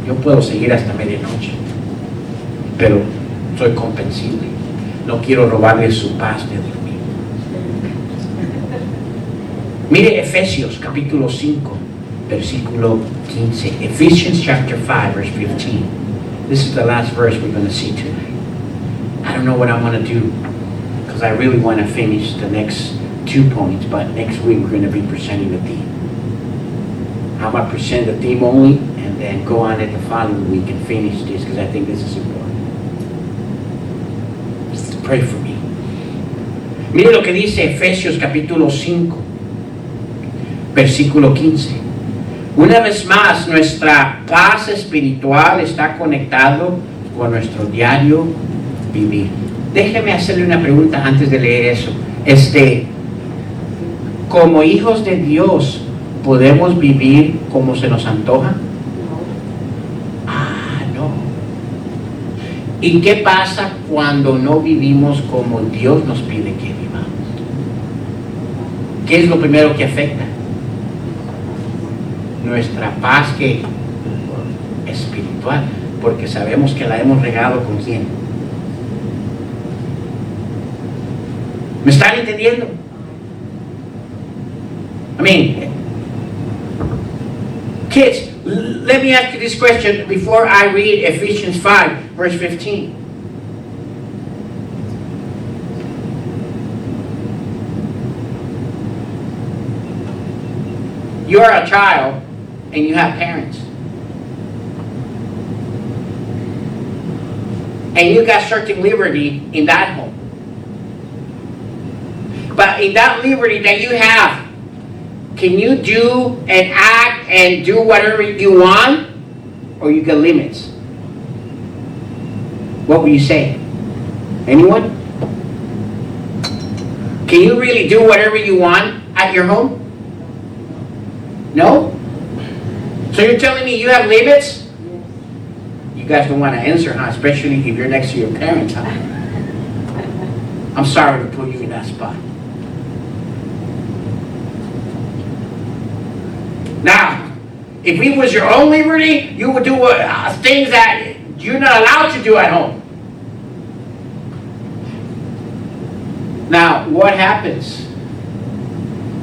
Yo puedo seguir hasta medianoche, pero soy comprensible. No quiero robarle su paz de dormir. Mire Efesios capítulo 5, versículo 15. Ephesians chapter 5, verse 15. This is the last verse we're going to see tonight. I don't know what I'm going to do, because I really want to finish the next 2 points, but next week we're going to be presenting the theme. I'm going to present the theme only, and then go on it the following week and finish this, because I think this is important. Just pray for me. Mire lo que dice Efesios capítulo 5, versículo 15. Una vez más, nuestra paz espiritual está conectado con nuestro diario vivir. Déjeme hacerle una pregunta antes de leer eso. Como hijos de Dios, ¿podemos vivir como se nos antoja? No. ¿Y qué pasa cuando no vivimos como Dios nos pide que vivamos? ¿Qué es lo primero que afecta? Nuestra paz que espiritual, porque sabemos que la hemos regado con quién. ¿Me están entendiendo? I mean, kids, let me ask you this question before I read Ephesians 5, verse 15. You are a child and you have parents. And you got certain liberty in that home. But in that liberty that you have, can you do and act and do whatever you want? Or you got limits? What would you say? Anyone? Can you really do whatever you want at your home? No? So you're telling me you have limits? You guys don't want to answer, huh? Especially if you're next to your parents, huh? I'm sorry to put you in that spot. Now, if it was your own liberty, you would do things that you're not allowed to do at home. Now, what happens?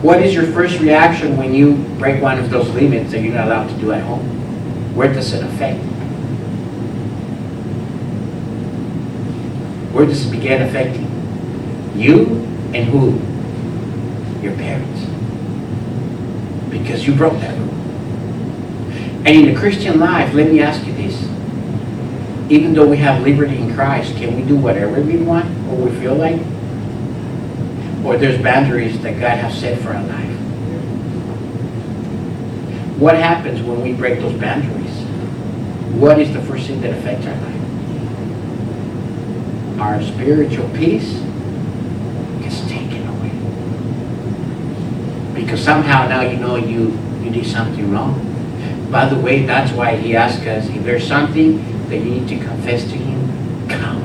What is your first reaction when you break one of those limits that you're not allowed to do at home? Where does it affect? Where does it begin affecting? You and who? Your parents. Because you broke that rule. And in the Christian life, let me ask you this. Even though we have liberty in Christ, can we do whatever we want or we feel like? Or there's boundaries that God has set for our life? What happens when we break those boundaries? What is the first thing that affects our life? Our spiritual peace gets taken away. Because somehow now you know you did something wrong. By the way, that's why he asked us, if there's something that you need to confess to him, come.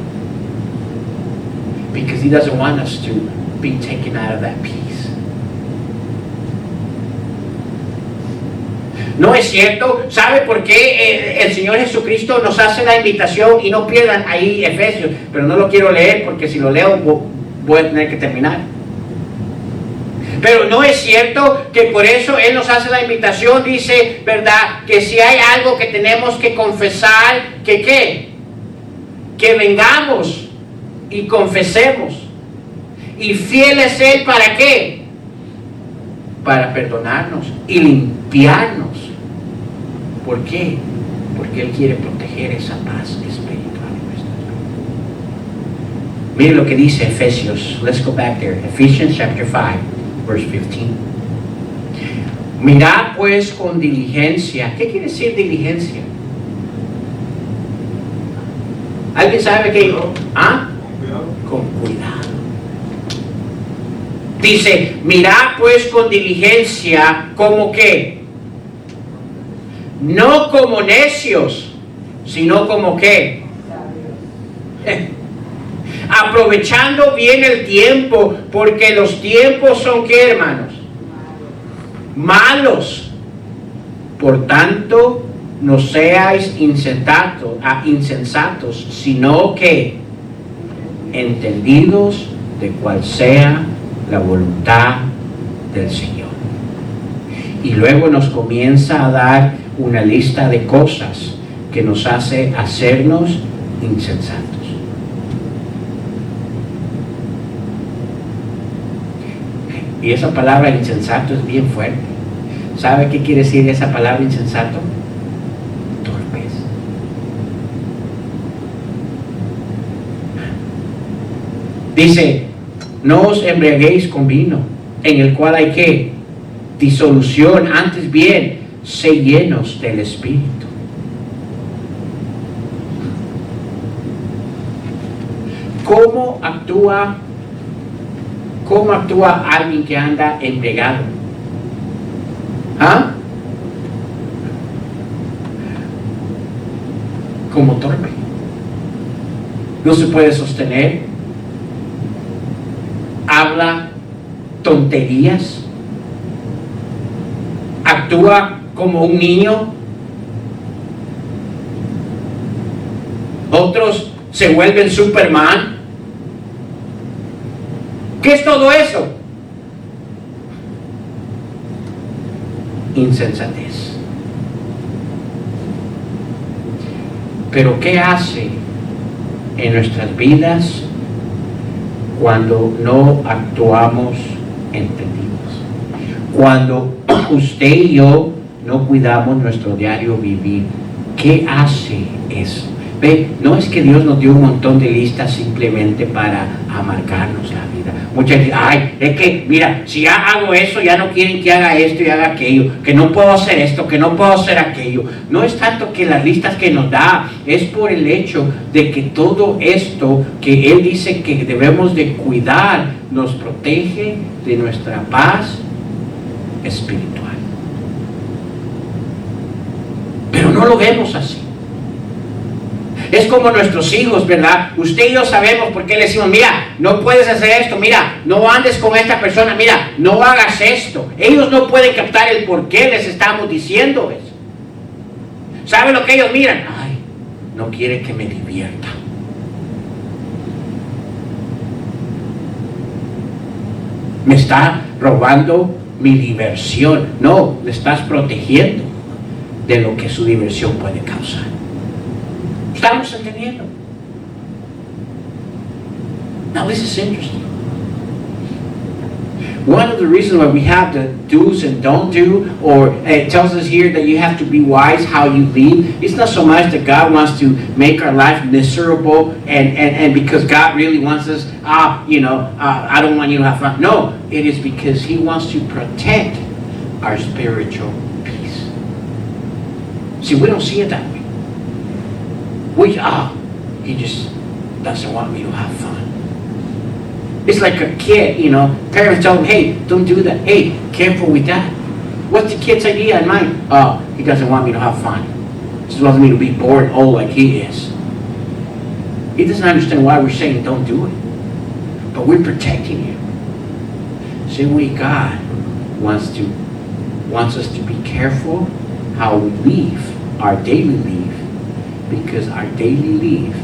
Because he doesn't want us to be taken out of that peace. No es cierto. ¿Sabe por qué el Señor Jesucristo nos hace la invitación? Y no pierdan ahí Efesios, pero no lo quiero leer porque si lo leo voy a tener que terminar. Pero no es cierto que por eso Él nos hace la invitación, dice, ¿verdad? Que si hay algo que tenemos que confesar, que ¿qué? Que vengamos y confesemos. Y fiel es Él, ¿para qué? Para perdonarnos y limpiarnos. ¿Por qué? Porque Él quiere proteger esa paz espiritual en nuestras vidas. Mire lo que dice Efesios. Let's go back there. Ephesians chapter 5, verse 15. Mirad pues con diligencia. ¿Qué quiere decir diligencia? ¿Alguien sabe qué? ¿Ah? Con cuidado. Dice, mirad pues con diligencia, ¿como qué? No como necios, sino como qué. aprovechando bien el tiempo, porque los tiempos son, ¿qué, hermanos? Malos. Por tanto, no seáis insensatos, sino que entendidos de cuál sea la voluntad del Señor. Y luego nos comienza a dar una lista de cosas que nos hace hacernos insensatos. Y esa palabra insensato es bien fuerte. ¿Sabe qué quiere decir esa palabra insensato? Torpes. Dice, no os embriaguéis con vino, en el cual hay que disolución, antes bien, sé llenos del Espíritu. ¿Cómo actúa alguien que anda embriagado? ¿Ah? Como torpe. No se puede sostener. Habla tonterías. Actúa como un niño. Otros se vuelven Superman. ¿Qué es todo eso? Insensatez. Pero ¿qué hace en nuestras vidas cuando no actuamos entendidos? Cuando usted y yo no cuidamos nuestro diario vivir, ¿qué hace eso? Ve, no es que Dios nos dio un montón de listas simplemente para amargarnos la vida. Muchas veces, es que, mira, si ya hago eso, ya no quieren que haga esto y haga aquello, que no puedo hacer esto, que no puedo hacer aquello. No es tanto que las listas que nos da, es por el hecho de que todo esto que Él dice que debemos de cuidar, nos protege de nuestra paz espiritual. Pero no lo vemos así. Es como nuestros hijos, ¿verdad? Usted y yo sabemos por qué le decimos, mira, no puedes hacer esto, mira, no andes con esta persona, mira, no hagas esto. Ellos no pueden captar el por qué les estamos diciendo eso. ¿Saben lo que ellos miran? Ay, no quiere que me divierta. Me está robando mi diversión. No, le estás protegiendo de lo que su diversión puede causar. ¿Estamos entendiendo? Now this is interesting. One of the reasons why we have the do's and don't do, or it tells us here that you have to be wise how you lead, it's not so much that God wants to make our life miserable and because God really wants us, I don't want you to have fun. No, it is because He wants to protect our spiritual peace. See, we don't see it that way. He just doesn't want me to have fun. It's like a kid, parents tell them, hey, don't do that. Hey, careful with that. What's the kid's idea in mind? He doesn't want me to have fun. He just wants me to be bored and old like he is. He doesn't understand why we're saying don't do it. But we're protecting him. Same way God wants us to be careful how we live, our daily life. Because our daily life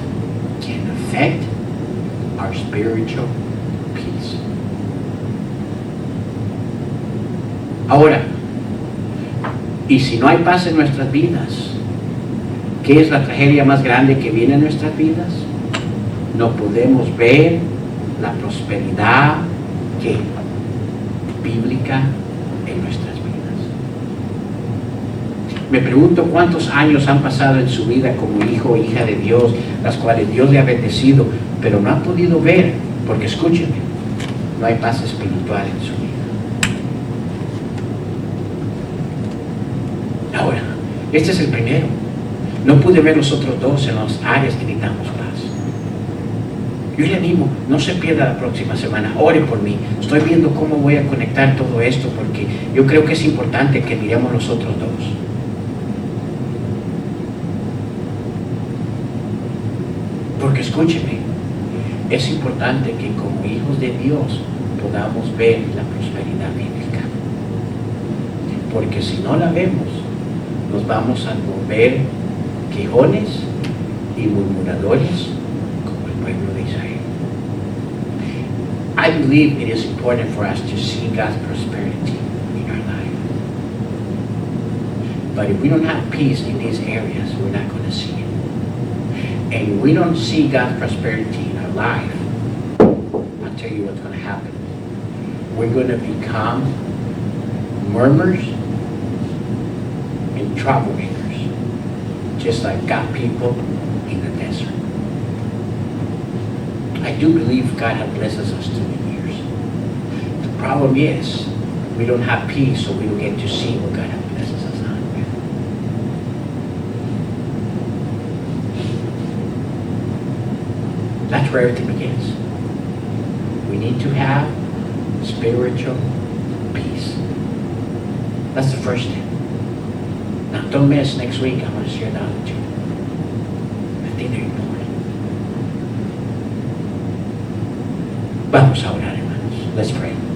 can affect our spiritual peace. Ahora, y si no hay paz en nuestras vidas, ¿qué es la tragedia más grande que viene en nuestras vidas? No podemos ver la prosperidad bíblica en nuestras vidas. Me pregunto cuántos años han pasado en su vida como hijo o hija de Dios, las cuales Dios le ha bendecido, pero no ha podido ver, porque escúchenme, no hay paz espiritual en su vida. Ahora, este es el primero. No pude ver los otros dos en las áreas que necesitamos paz. Yo le animo, no se pierda la próxima semana, ore por mí. Estoy viendo cómo voy a conectar todo esto, porque yo creo que es importante que miremos los otros dos. Porque escúcheme, Es importante que como hijos de Dios podamos ver la prosperidad bíblica. Porque si no la vemos, nos vamos a volver quejones y murmuradores como el pueblo de Israel. I believe it is important for us to see God's prosperity in our life. But if we don't have peace in these areas, we're not going to see it. And if we don't see God's prosperity in our life, I'll tell you what's going to happen. We're going to become murmurers and troublemakers, just like God people in the desert. I do believe God has blessed us through the years. The problem is, we don't have peace, so we don't get to see what God has blessed us on. That's where everything begins. We need to have spiritual peace. That's the first step. Now, don't miss next week. I'm going to share that with you. I think they're important. Vamos a orar, hermanos. Let's pray.